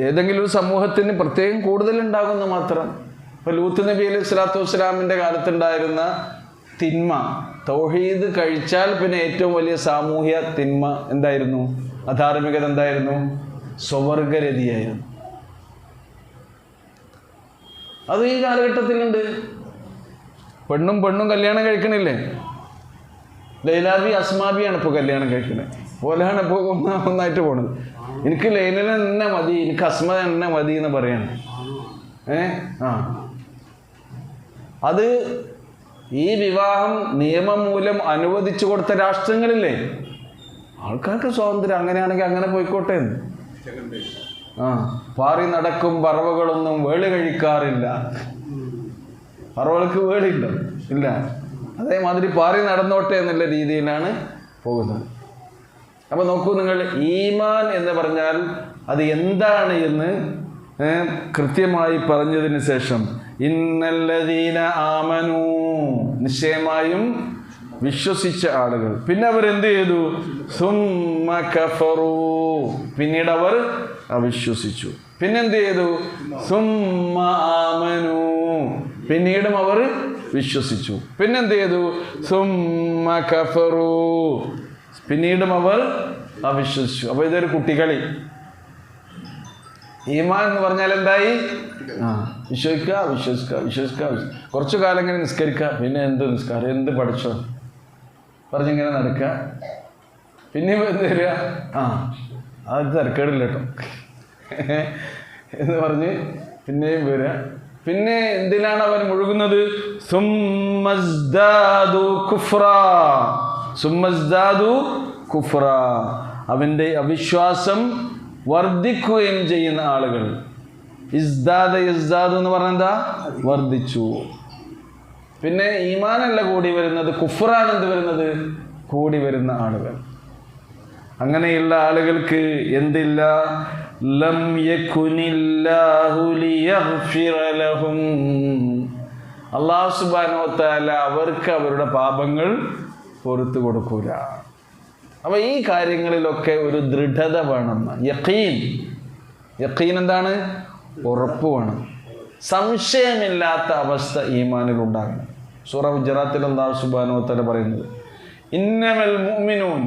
ഏതെങ്കിലും ഒരു സമൂഹത്തിന് പ്രത്യേകം കൂടുതലുണ്ടാകുമെന്ന് മാത്രം. ഇപ്പോൾ ലൂത്ത് നബി അലൈഹി സ്വലാത്തു വസ്സലാമിൻ്റെ കാലത്തുണ്ടായിരുന്ന തിന്മ, തൗഹീദ് കഴിച്ചാൽ പിന്നെ ഏറ്റവും വലിയ സാമൂഹ്യ തിന്മ എന്തായിരുന്നു? അധാർമികത എന്തായിരുന്നു? സ്വവർഗരതിയായിരുന്നു. അത് ഈ കാലഘട്ടത്തിലുണ്ട്. പെണ്ണും കല്യാണം കഴിക്കണില്ലേ? ലൈലാബി അസ്മാബിയാണ് ഇപ്പോൾ കല്യാണം കഴിക്കുന്നത്. പോലെയാണ് ഇപ്പോൾ ഒന്നായിട്ട് പോണത്. എനിക്ക് ലൈലനെ തന്നെ മതി, എനിക്ക് അസ്മ തന്നെ മതി എന്ന് പറയാണ്. അത് ഈ വിവാഹം നിയമം മൂലം അനുവദിച്ചു കൊടുത്ത രാഷ്ട്രങ്ങളില്ലേ, ആൾക്കാർക്ക് സ്വാതന്ത്ര്യം, അങ്ങനെയാണെങ്കിൽ അങ്ങനെ പോയിക്കോട്ടെ എന്ന്. പാറി നടക്കും പറവകളൊന്നും വേളി കഴിക്കാറില്ല. പറവകൾക്ക് വേളില്ല, ഇല്ല. അതേമാതിരി പാറി നടന്നോട്ടെ എന്നുള്ള രീതിയിലാണ് പോകുന്നത്. അപ്പൊ നോക്കൂ നിങ്ങൾ, ഈമാൻ എന്ന് പറഞ്ഞാൽ അത് എന്താണ് എന്ന് കൃത്യമായി പറഞ്ഞതിന് ശേഷം ഇന്നല്ലദീന ആമനൂ, നിശ്ചയമായും വിശ്വസിച്ച ആളുകൾ. പിന്നെ അവർ എന്ത് ചെയ്തു? സുമ്മ കഫറൂ, പിന്നീട് അവർ അവിശ്വസിച്ചു. പിന്നെന്ത് ചെയ്തു? സുമ്മ ആമനൂ, പിന്നീടും അവർ വിശ്വസിച്ചു. പിന്നെന്ത് ചെയ്തു? സുമ്മ കഫറൂ, പിന്നീടും അവർ അവിശ്വസിച്ചു. അപ്പൊ ഇതൊരു കുട്ടികളി. ഈമാൻ എന്ന് പറഞ്ഞാൽ എന്തായി? വിശ്വസിക്കുക. കുറച്ചു കാലം ഇങ്ങനെ നിസ്കരിക്കുക, പിന്നെ എന്ത് നിസ്കാരം, എന്ത് പഠിച്ചോ പറഞ്ഞിങ്ങനെ നടക്കുക. പിന്നെയും എന്ത് തരിക? അത് തിരക്കേടില്ല കേട്ടോ എന്ന് പറഞ്ഞ് പിന്നെയും വരിക. പിന്നെ എന്തിനാണ് അവൻ മുഴുകുന്നത്? സുമ്മസ്ദാദു കുഫ്റാ, അവൻ്റെ അവിശ്വാസം വർദ്ധിക്കുകയും ചെയ്യുന്ന ആളുകൾ. ഇസ്ദാദ് എന്ന് പറഞ്ഞാൽ എന്താ? വർദ്ധിച്ചു. പിന്നെ ഈമാനല്ല കൂടി വരുന്നത്, കുഫ്റാണ് എന്ത് വരുന്നത്? കൂടി വരുന്ന ആളുകൾ. അങ്ങനെയുള്ള ആളുകൾക്ക് എന്തില്ല? ലം യകുനില്ലാഹു ലിയഗ്ഫിറ ലഹും, അല്ലാഹു സുബ്ഹാനഹു വ തആല അവർക്ക് അവരുടെ പാപങ്ങൾ പൊറുത്തു കൊടുക്കൂല. അപ്പൊ ഈ കാര്യങ്ങളിലൊക്കെ ഒരു ദൃഢത വേണം. യഖീൻ എന്താണ്? ഉറപ്പ് വേണം. സംശയമില്ലാത്ത അവസ്ഥ ഈമാനിൽ ഉണ്ടാകണം. സൂറ ഹുജറാത്തിൽ അല്ലാഹു സുബ്ഹാനഹു വ തആല പറയുന്നത് ഇന്നമൽ മുഅ്മിനൂൻ,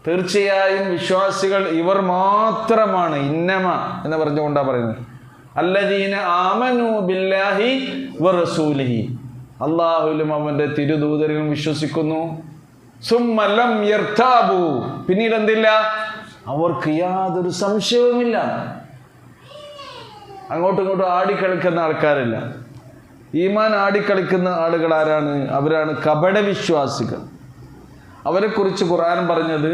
തീർച്ചയായും വിശ്വാസികൾ ഇവർ മാത്രമാണ്. ഇന്നമ എന്ന് പറഞ്ഞുകൊണ്ടാണ് പറയുന്നത്. അല്ലദീന ആമനു ബില്ലാഹി വറസൂലിഹി, അല്ലാഹുവിലും അവന്റെ തിരുദൂതരിലും വിശ്വസിക്കുന്നു. സുമ്മ ലം യർതാബു, പിന്നീട് എന്തില്ല? അവർക്ക് യാതൊരു സംശയവുമില്ല. അങ്ങോട്ടും ഇങ്ങോട്ടും ആടിക്കളിക്കുന്ന ആൾക്കാരില്ല. ഈമാൻ ആടിക്കളിക്കുന്ന ആളുകൾ ആരാണ്? അവരാണ് കപട വിശ്വാസികൾ. അവരെക്കുറിച്ച് ഖുർആൻ പറഞ്ഞത്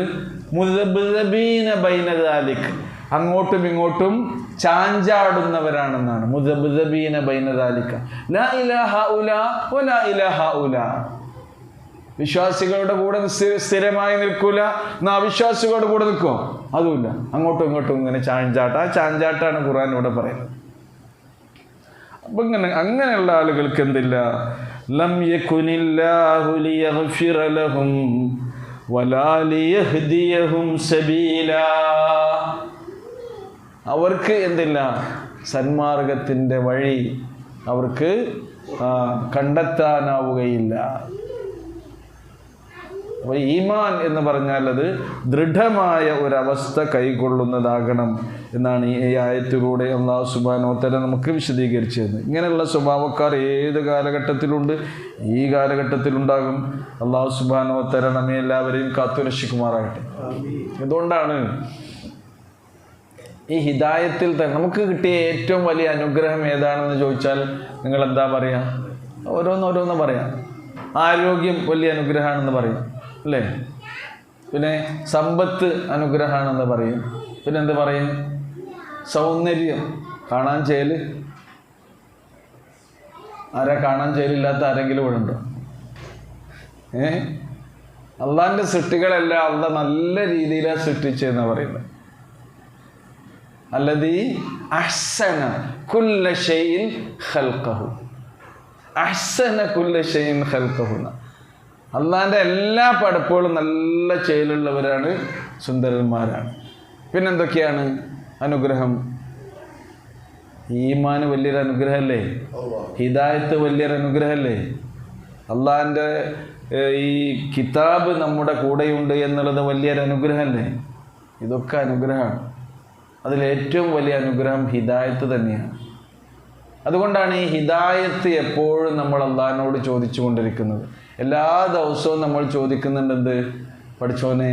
മുദബ്ദബീന ബൈന ദാലിക്, അങ്ങോട്ടും ഇങ്ങോട്ടും ചാഞ്ചാടുന്നവരാണെന്നാണ്. മുദബ്ദബീന ബൈന ദാലിക, ലാ ഇലാഹ ഉലാ വലാ ഇലാഹ ഉലാ. വിശ്വാസികളുടെ കൂടെ സ്ഥിരമായി നിൽക്കൂല, എന്നാ അവിശ്വാസികളുടെ കൂടെ നിൽക്കുമോ? അതുമില്ല. അങ്ങോട്ടും ഇങ്ങോട്ടും ഇങ്ങനെ ചാഞ്ചാട്ടം. ആ ചാഞ്ചാട്ടാണ് ഖുർആൻ ഇവിടെ പറയുന്നത്. അപ്പൊ അങ്ങനെയുള്ള ആളുകൾക്ക് എന്തില്ല? ലം യകുനില്ലാഹു ലിയഗ്ഫിറ ലഹും വലാ ലിയഹ്ദിയഹും സബീലാ, അവർക്ക് എന്തില്ല? സന്മാർഗത്തിൻ്റെ വഴി അവർക്ക് കണ്ടെത്താനാവുകയില്ല. അപ്പോൾ ഈമാൻ എന്ന് പറഞ്ഞാൽ അത് ദൃഢമായ ഒരവസ്ഥ കൈക്കൊള്ളുന്നതാകണം എന്നാണ് ഈ ആയത്തിലൂടെ അല്ലാഹു സുബ്ഹാനഹു വ തആല നമുക്ക് വിശദീകരിച്ചു തരുന്നത്. ഇങ്ങനെയുള്ള സ്വഭാവക്കാർ ഏത് കാലഘട്ടത്തിലുണ്ട്, ഈ കാലഘട്ടത്തിലുണ്ടാകും. അല്ലാഹു സുബ്ഹാനഹു വ തആല നമ്മെ എല്ലാവരെയും കാത്തുരക്ഷിക്കുമാറാകട്ടെ. ഇതുകൊണ്ടാണ് ഈ ഹിദായത്തിൽ തന്നെ നമുക്ക് കിട്ടിയ ഏറ്റവും വലിയ അനുഗ്രഹം ഏതാണെന്ന് ചോദിച്ചാൽ നിങ്ങൾ എന്താ പറയുക? ഓരോന്നോരോന്ന് പറയാം. ആരോഗ്യം വലിയ അനുഗ്രഹമാണെന്ന് പറയും, അല്ലേ? പിന്നെ സമ്പത്ത് അനുഗ്രഹമാണെന്ന് പറയും. പിന്നെ എന്ത് പറയും? സൗന്ദര്യം, കാണാൻ ചേല്. ആരാ കാണാൻ ചേലില്ലാത്ത ആരെങ്കിലും ഇവിടെ ഉണ്ടോ? അള്ളാഹിൻ്റെ സൃഷ്ടികളെല്ലാം അള്ളാഹ് നല്ല രീതിയിലാണ് സൃഷ്ടിച്ചതെന്നാണ് പറയുന്നത്. അല്ലദീ അഹ്സന കുല്ല ഷൈഇൻ ഖൽഖഹു, അഹ്സന കുല്ല ഷൈഇൻ ഖൽഖഹു. അള്ളാഹിൻ്റെ എല്ലാ പടപ്പുകളും നല്ല ചേലുള്ളവരാണ്, സുന്ദരന്മാരാണ്. പിന്നെന്തൊക്കെയാണ്? അനുഗ്രഹം? ഈമാന് വലിയൊരു അനുഗ്രഹമല്ലേ? ഹിദായത്ത് വലിയൊരു അനുഗ്രഹമല്ലേ? അള്ളാഹിൻ്റെ ഈ കിതാബ് നമ്മുടെ കൂടെയുണ്ട് എന്നുള്ളത് വലിയൊരു അനുഗ്രഹമല്ലേ? ഇതൊക്കെ അനുഗ്രഹമാണ്. അതിലേറ്റവും വലിയ അനുഗ്രഹം ഹിദായത്ത് തന്നെയാണ്. അതുകൊണ്ടാണ് ഈ ഹിദായത്ത് എപ്പോഴും നമ്മൾ അള്ളാഹിനോട് ചോദിച്ചു കൊണ്ടിരിക്കുന്നത്. എല്ലാ ദിവസവും നമ്മൾ ചോദിക്കുന്നുണ്ട്, പഠിച്ചോനെ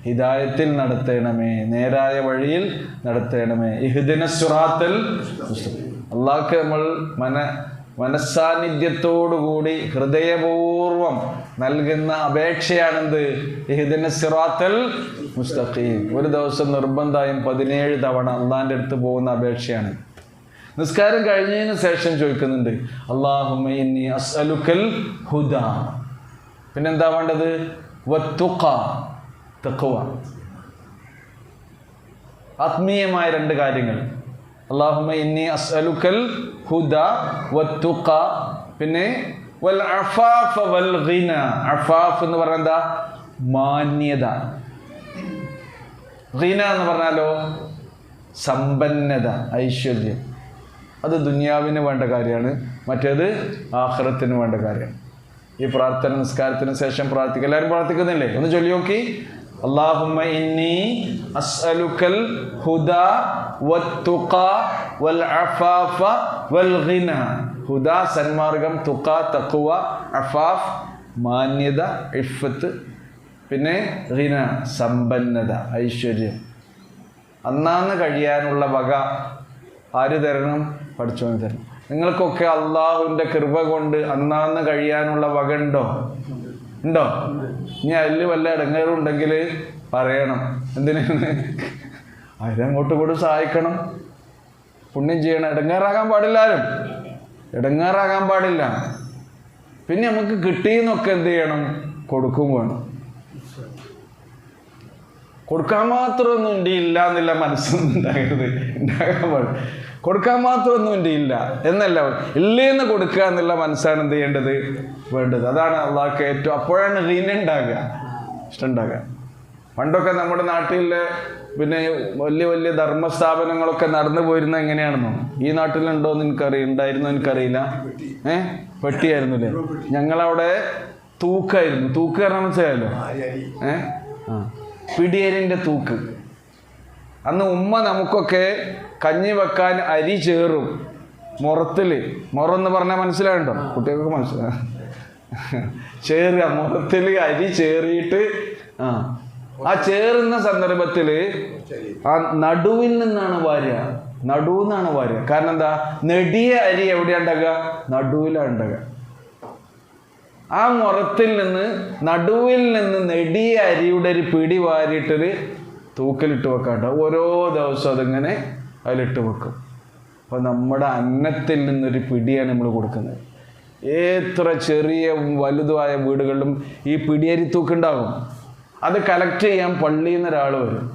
ഹിദായത്തിൽ നടത്തേണമേ, നേരായ വഴിയിൽ നടത്തേണമേ, ഇഹ്ദിനസ് സിറാത്തൽ മുസ്തഖീം. അള്ളാഹ്ക്ക് നമ്മൾ മനസ്സാന്നിധ്യത്തോടുകൂടി ഹൃദയപൂർവം നൽകുന്ന അപേക്ഷയാണെന്ത്? ഇഹ്ദിനസ് സിറാത്തൽ മുസ്തഖീം. ഒരു ദിവസം നിർബന്ധമായും 17 തവണ അള്ളാഹിൻ്റെ അടുത്ത് പോകുന്ന അപേക്ഷയാണ്. നിസ്കാരം കഴിഞ്ഞതിന് ശേഷം ചോദിക്കുന്നുണ്ട്, അല്ലാഹുമ്മ ഇന്നി അസ്അലുക്കൽ ഹുദാ. പിന്നെന്താ വേണ്ടത്? വത്തുഖ, തഖ്വ. ആത്മീയമായ 2 കാര്യങ്ങൾ. അല്ലാഹുമ്മ ഇന്നി അസ്അലുക്കൽ ഹുദാ വത്തുഖ, പിന്നെ വൽ അഫാഫ വൽ ഗിന. അഫാഫ് എന്ന് പറഞ്ഞാൽ എന്താ? മാന്യത. ഗിന എന്ന് പറഞ്ഞാലോ സമ്പന്നത, ഐശ്വര്യം. അത് ദുനിയാവിന് വേണ്ട കാര്യമാണ്, മറ്റേത് ആഖിറത്തിന് വേണ്ട കാര്യമാണ്. ഈ പ്രാർത്ഥന നിസ്കാരത്തിന് ശേഷം പ്രാർത്ഥിക്കുക. എല്ലാവരും പ്രാർത്ഥിക്കുന്നില്ലേ? ഒന്ന് ചൊല്ലി നോക്കി. അല്ലാഹുമ്മ ഇന്നി അസ്അലുക്കൽ ഹുദാ വത്തുഖ വൽ അഫാഫ വൽ ഗിന. ഹുദാ സന്മാർഗം, തുഖ തഖ്വ, അഫാഫ് മാന്യത, ഇഫ്ഫത്ത്, പിന്നെ ഗിന സമ്പന്നത, ഐശ്വര്യം. അന്നാന്ന് കഴിയാനുള്ള വക ആര് തരണം? പഠിച്ചോന് തരണം. നിങ്ങൾക്കൊക്കെ അള്ളാഹുവിൻ്റെ കൃപ കൊണ്ട് അന്നാന്ന് കഴിയാനുള്ള വക ഉണ്ടോ? ഇനി അതിൽ വല്ല ഇടങ്ങേറുണ്ടെങ്കിൽ പറയണം. എന്തിനാണ്? അവരങ്ങോട്ട് കൂടെ സഹായിക്കണം, പുണ്യം ചെയ്യണം. ഇടങ്ങേറാകാൻ പാടില്ല, ആരും ഇടങ്ങേറാകാൻ പാടില്ല. പിന്നെ നമുക്ക് കിട്ടിയെന്നൊക്കെ എന്ത് ചെയ്യണം? കൊടുക്കും വേണം. കൊടുക്കാൻ മാത്രമൊന്നും എൻ്റെ ഇല്ല എന്നുള്ള മനസ്സൊന്നും ഉണ്ടാകരുത്, ഉണ്ടാകാൻ പാടില്ല. കൊടുക്കാൻ മാത്രമൊന്നും എൻ്റെ ഇല്ല എന്നല്ല, ഇല്ലേന്ന് കൊടുക്കുക എന്നുള്ള മനസ്സാണ് എന്ത് ചെയ്യേണ്ടത്? വേണ്ടത്. അതാണ് അള്ളാഹ്ക്ക് ഏറ്റവും. അപ്പോഴാണ് റീന ഉണ്ടാകുക, ഇഷ്ടം ഉണ്ടാകുക. പണ്ടൊക്കെ നമ്മുടെ നാട്ടിലെ പിന്നെ വലിയ വലിയ ധർമ്മസ്ഥാപനങ്ങളൊക്കെ നടന്നു പോയിരുന്ന എങ്ങനെയാണെന്നോ? ഈ നാട്ടിലുണ്ടോയെന്ന് എനിക്കറിയാം, ഉണ്ടായിരുന്നോ എനിക്കറിയില്ല. പെട്ടിയായിരുന്നില്ലേ? ഞങ്ങളവിടെ തൂക്കായിരുന്നു. തൂക്ക് കാരണം മനസ്സിലായല്ലോ? പിടിയേരിൻ്റെ തൂക്ക്. അന്ന് ഉമ്മ നമുക്കൊക്കെ കഞ്ഞി വെക്കാൻ അരി ചേറും മുറത്തിൽ. മുറന്ന് പറഞ്ഞാൽ മനസ്സിലായുണ്ടോ? കുട്ടികൾക്ക് മനസ്സിലാ ചേറുക, മുറത്തിൽ അരി ചേറിയിട്ട് ആ ചേറുന്ന സന്ദർഭത്തിൽ ആ നടുവിൽ നിന്നാണ് വാരുക, നടുവെന്നാണ് വാരുക. കാരണം എന്താ? നെടിയ അരി എവിടെയാണ് ഉണ്ടാകുക? നടുവിലാണ് ഉണ്ടാകുക. ആ മുറത്തിൽ നിന്ന്, നടുവിൽ നിന്ന് നെടിയ അരിയുടെ ഒരു പിടി വാരിയിട്ടൊരു തൂക്കിലിട്ട് വെക്കാട്ടോ. ഓരോ ദിവസവും അതിങ്ങനെ അതിലിട്ട് വെക്കും. അപ്പോൾ നമ്മുടെ അന്നത്തിൽ നിന്നൊരു പിടിയാണ് നമ്മൾ കൊടുക്കുന്നത്. എത്ര ചെറിയ വലുതുമായ വീടുകളിലും ഈ പിടിയരി തൂക്കുണ്ടാകും. അത് കളക്ട് ചെയ്യാൻ പള്ളിയിൽ നിന്ന് ഒരാൾ വരും.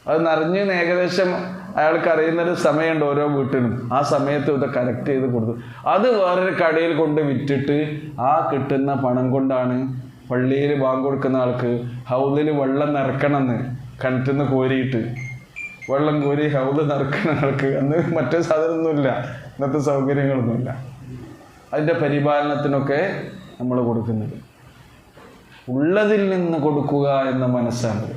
അത് നിറഞ്ഞ് ഏകദേശം അയാൾക്ക് അറിയുന്നൊരു സമയമുണ്ട് ഓരോ വീട്ടിലും. ആ സമയത്ത് ഇത് കളക്ട് ചെയ്ത് കൊടുത്തു. അത് വേറൊരു കടയിൽ കൊണ്ട് വിറ്റിട്ട് ആ കിട്ടുന്ന പണം കൊണ്ടാണ് പള്ളിയിൽ ബാങ്ക് കൊടുക്കുന്ന ആൾക്ക് ഹൗദിൽ വെള്ളം നിറക്കണമെന്ന് കിണറ്റിൽ നിന്ന് കോരിയിട്ട് വെള്ളം കോരി ഹൗദ് നിറക്കുന്ന ആൾക്ക്. അന്ന് മറ്റേ സാധനമൊന്നുമില്ല, ഇന്നത്തെ സൗകര്യങ്ങളൊന്നുമില്ല. അതിൻ്റെ പരിപാലനത്തിനൊക്കെ നമ്മൾ കൊടുക്കുന്നത്. ഉള്ളതിൽ നിന്ന് കൊടുക്കുക എന്ന മനസ്സാണ്.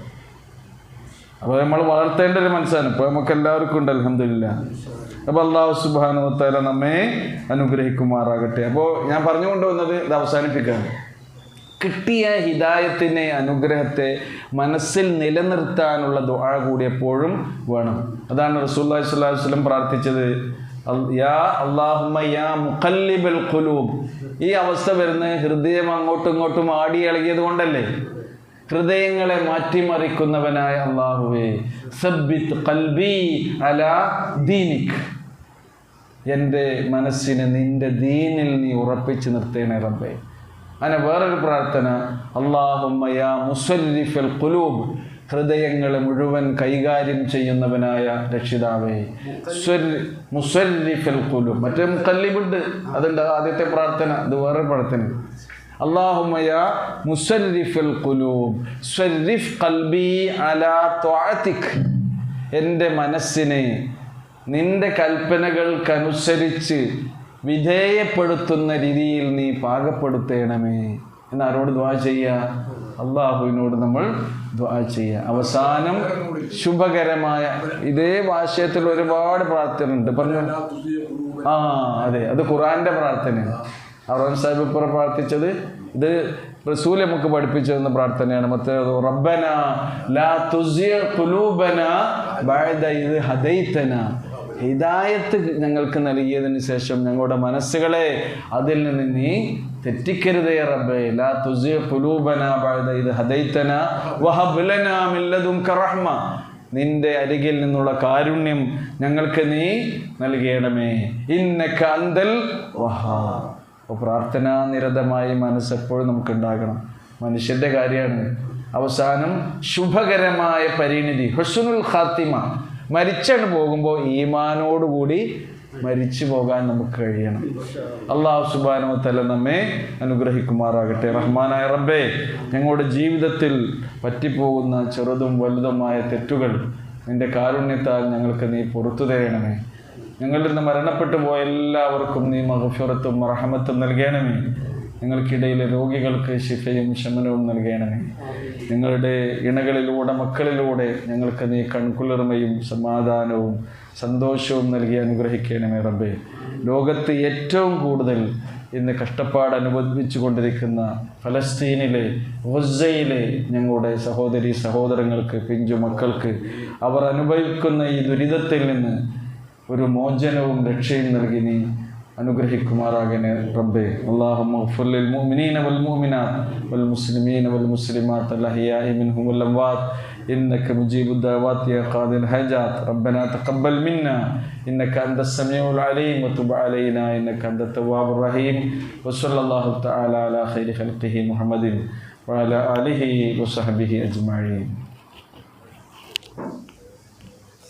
അപ്പോൾ നമ്മൾ വളർത്തേണ്ട ഒരു മനസ്സാണ്. ഇപ്പോൾ നമുക്ക് എല്ലാവർക്കും ഉണ്ട്, അൽഹംദുലില്ലാഹ്. അപ്പോൾ അല്ലാഹു സുബ്ഹാനഹു വ തആല നമ്മെ അനുഗ്രഹിക്കുമാറാകട്ടെ. അപ്പോൾ ഞാൻ പറഞ്ഞുകൊണ്ടുവന്നത് ഇത് അവസാനിപ്പിക്കുകയാണ്. കിട്ടിയ ഹിദായത്തിനെ, അനുഗ്രഹത്തെ മനസ്സിൽ നിലനിർത്താനുള്ള ദുആ കൂടി എപ്പോഴും വേണം. അതാണ് റസൂലുള്ളാഹി സ്വല്ലല്ലാഹു അലൈഹി വസല്ലം പ്രാർത്ഥിച്ചത്, യാ അല്ലാഹുമ്മ യാ മുഖല്ലിബൽ ഖുലൂബ്. ഈ അവസ്ഥ വരുന്നത് ഹൃദയം അങ്ങോട്ടും ഇങ്ങോട്ടും ആടി ഇളകിയത് കൊണ്ടല്ലേ? ഹൃദയങ്ങളെ മാറ്റിമറിക്കുന്നവനായ അല്ലാഹുവേ, സബ്ബിത് ഖൽബി അലാ ദീനിക്. എൻ്റെ മനസ്സിനെ നിന്റെ ദീനിൽ നീ ഉറപ്പിച്ച് നിർത്തേണേ റബ്ബേ. അങ്ങനെ വേറൊരു പ്രാർത്ഥന, അല്ലാഹുമ്മ യാ മുസല്ലിഫൽ ഖുലൂബ്. ഹൃദയങ്ങളെ മുഴുവൻ കൈകാര്യം ചെയ്യുന്നവനായ രക്ഷിതാവേ, മുസല്ലിഫൽ ഖുലൂബ്. മറ്റേ മുഖല്ലിബുണ്ട്, അതുണ്ട് ആദ്യത്തെ പ്രാർത്ഥന. ഇത് വേറെ പ്രാർത്ഥന. اللهم يا مسرف القلوب صرف قلبي على طاعتك. എൻ്റെ മനസ്സിനെ നിന്റെ കൽപ്പനകൾക്കനുസരിച്ച് വിധേയപ്പെടുത്തുന്ന രീതിയിൽ നീ പാകപ്പെടുത്തേണമേ എന്ന് ആരോട് ദുആ ചെയ്യുക? അള്ളാഹുവിനോട് നമ്മൾ ദുആ ചെയ്യുക. അവസാനം ശുഭകരമായ ഇതേ ഭാഷയത്തിൽ ഒരുപാട് പ്രാർത്ഥന ഉണ്ട്. പറഞ്ഞു അതെ, അത് ഖുർആന്റെ പ്രാർത്ഥനയാണ്. അറോൻ സാഹിബ് ഇപ്പോൾ പ്രാർത്ഥിച്ചത് ഇത് റസൂൽ നമുക്ക് പഠിപ്പിച്ചു തന്ന പ്രാർത്ഥനയാണ്. മറ്റേത് റബ്ബന ലാ തുസിയ ഖുലൂബന ബഅദ ഇദ് ഹദൈതന. ഹിദായത്ത് ഞങ്ങൾക്ക് നൽകിയതിന് ശേഷം ഞങ്ങളുടെ മനസ്സുകളെ അതിൽ നിന്ന് നീ തെറ്റിക്കരുതേ റബ്ബേ. ലാ തുസിയ ഖുലൂബന ബഅദ ഇദ് ഹദൈതന വഹബ് ലനാ മിൻ ലദുൻക റഹ്മ. നിന്റെ അരികിൽ നിന്നുള്ള കാരുണ്യം ഞങ്ങൾക്ക് നീ നൽകണമേ. ഇന്നക അന്തൽ വഹാബ്. അപ്പോൾ പ്രാർത്ഥനാ നിരതമായി മനസ്സെപ്പോഴും നമുക്കുണ്ടാകണം. മനുഷ്യൻ്റെ കാര്യമാണ്. അവസാനം ശുഭകരമായ പരിണിതി, ഹുസ്നുൽ ഖാത്തിമ. മരിച്ചാണ് പോകുമ്പോൾ ഈമാനോടുകൂടി മരിച്ചു പോകാൻ നമുക്ക് കഴിയണം. അല്ലാഹു സുബ്ഹാനഹു വ തആല നമ്മെ അനുഗ്രഹിക്കുമാറാകട്ടെ. റഹ്മാനായ റബ്ബേ, ഞങ്ങളുടെ ജീവിതത്തിൽ പറ്റിപ്പോകുന്ന ചെറുതും വലുതുമായ തെറ്റുകൾ നിന്റെ കാരുണ്യത്താൽ ഞങ്ങൾക്ക് നീ പുറത്തു തരണമേ. ഞങ്ങളിൽ നിന്ന് മരണപ്പെട്ടു പോയ എല്ലാവർക്കും നീ മഗ്ഫിറത്തും റഹ്മത്തും നൽകണമേ. ഞങ്ങൾക്കിടയിലെ രോഗികൾക്ക് ശിഫയും ശമനവും നൽകണമേ. ഞങ്ങളുടെ ഇണകളിലൂടെ മക്കളിലൂടെ ഞങ്ങൾക്ക് നീ കൺകുളിർമയും സമാധാനവും സന്തോഷവും നൽകി അനുഗ്രഹിക്കണമേ റബ്ബേ. ലോകത്ത് ഏറ്റവും കൂടുതൽ ഇന്ന് കഷ്ടപ്പാട് അനുഭവിച്ചു കൊണ്ടിരിക്കുന്ന ഫലസ്തീനിലെ ഗസയിലെ ഞങ്ങളുടെ സഹോദരി സഹോദരങ്ങൾക്ക്, പിഞ്ചു മക്കൾക്ക് അവർ അനുഭവിക്കുന്ന ഈ ദുരിതത്തിൽ നിന്ന് ഒരു മോചനവും രക്ഷയും നൽകി നീ അനുഗ്രഹിക്കുമാറാകണേ റബ്ബേ. അല്ലാഹുമ്മ ഗ്ഫിർ ലിൽ മുഅ്മിനീന വൽ മുഅ്മിനാത്ത് വൽ മുസ്ലിമീന വൽ മുസ്ലിമാത്ത് അൽ അഹ്യാഇ മിൻഹും വൽ അംവാത്ത് ഇന്നക മുജീബുദ് ദഅവാതി യാ ഖാദിൽ ഹജാത്ത്. റബ്ബനാ തഖബ്ബൽ മിന്നാ ഇന്നക അൻതസ് സമീഉൽ അലീം വതുബ് അലൈനാ ഇന്നക അൻതത് തവ്വാബുർ റഹീം. വസല്ലല്ലാഹു തആല അലാ ഖൈരി ഖൽഖിഹി മുഹമ്മദിൻ വഅലാ ആലിഹി വസഹ്ബിഹി അജ്മഈൻ.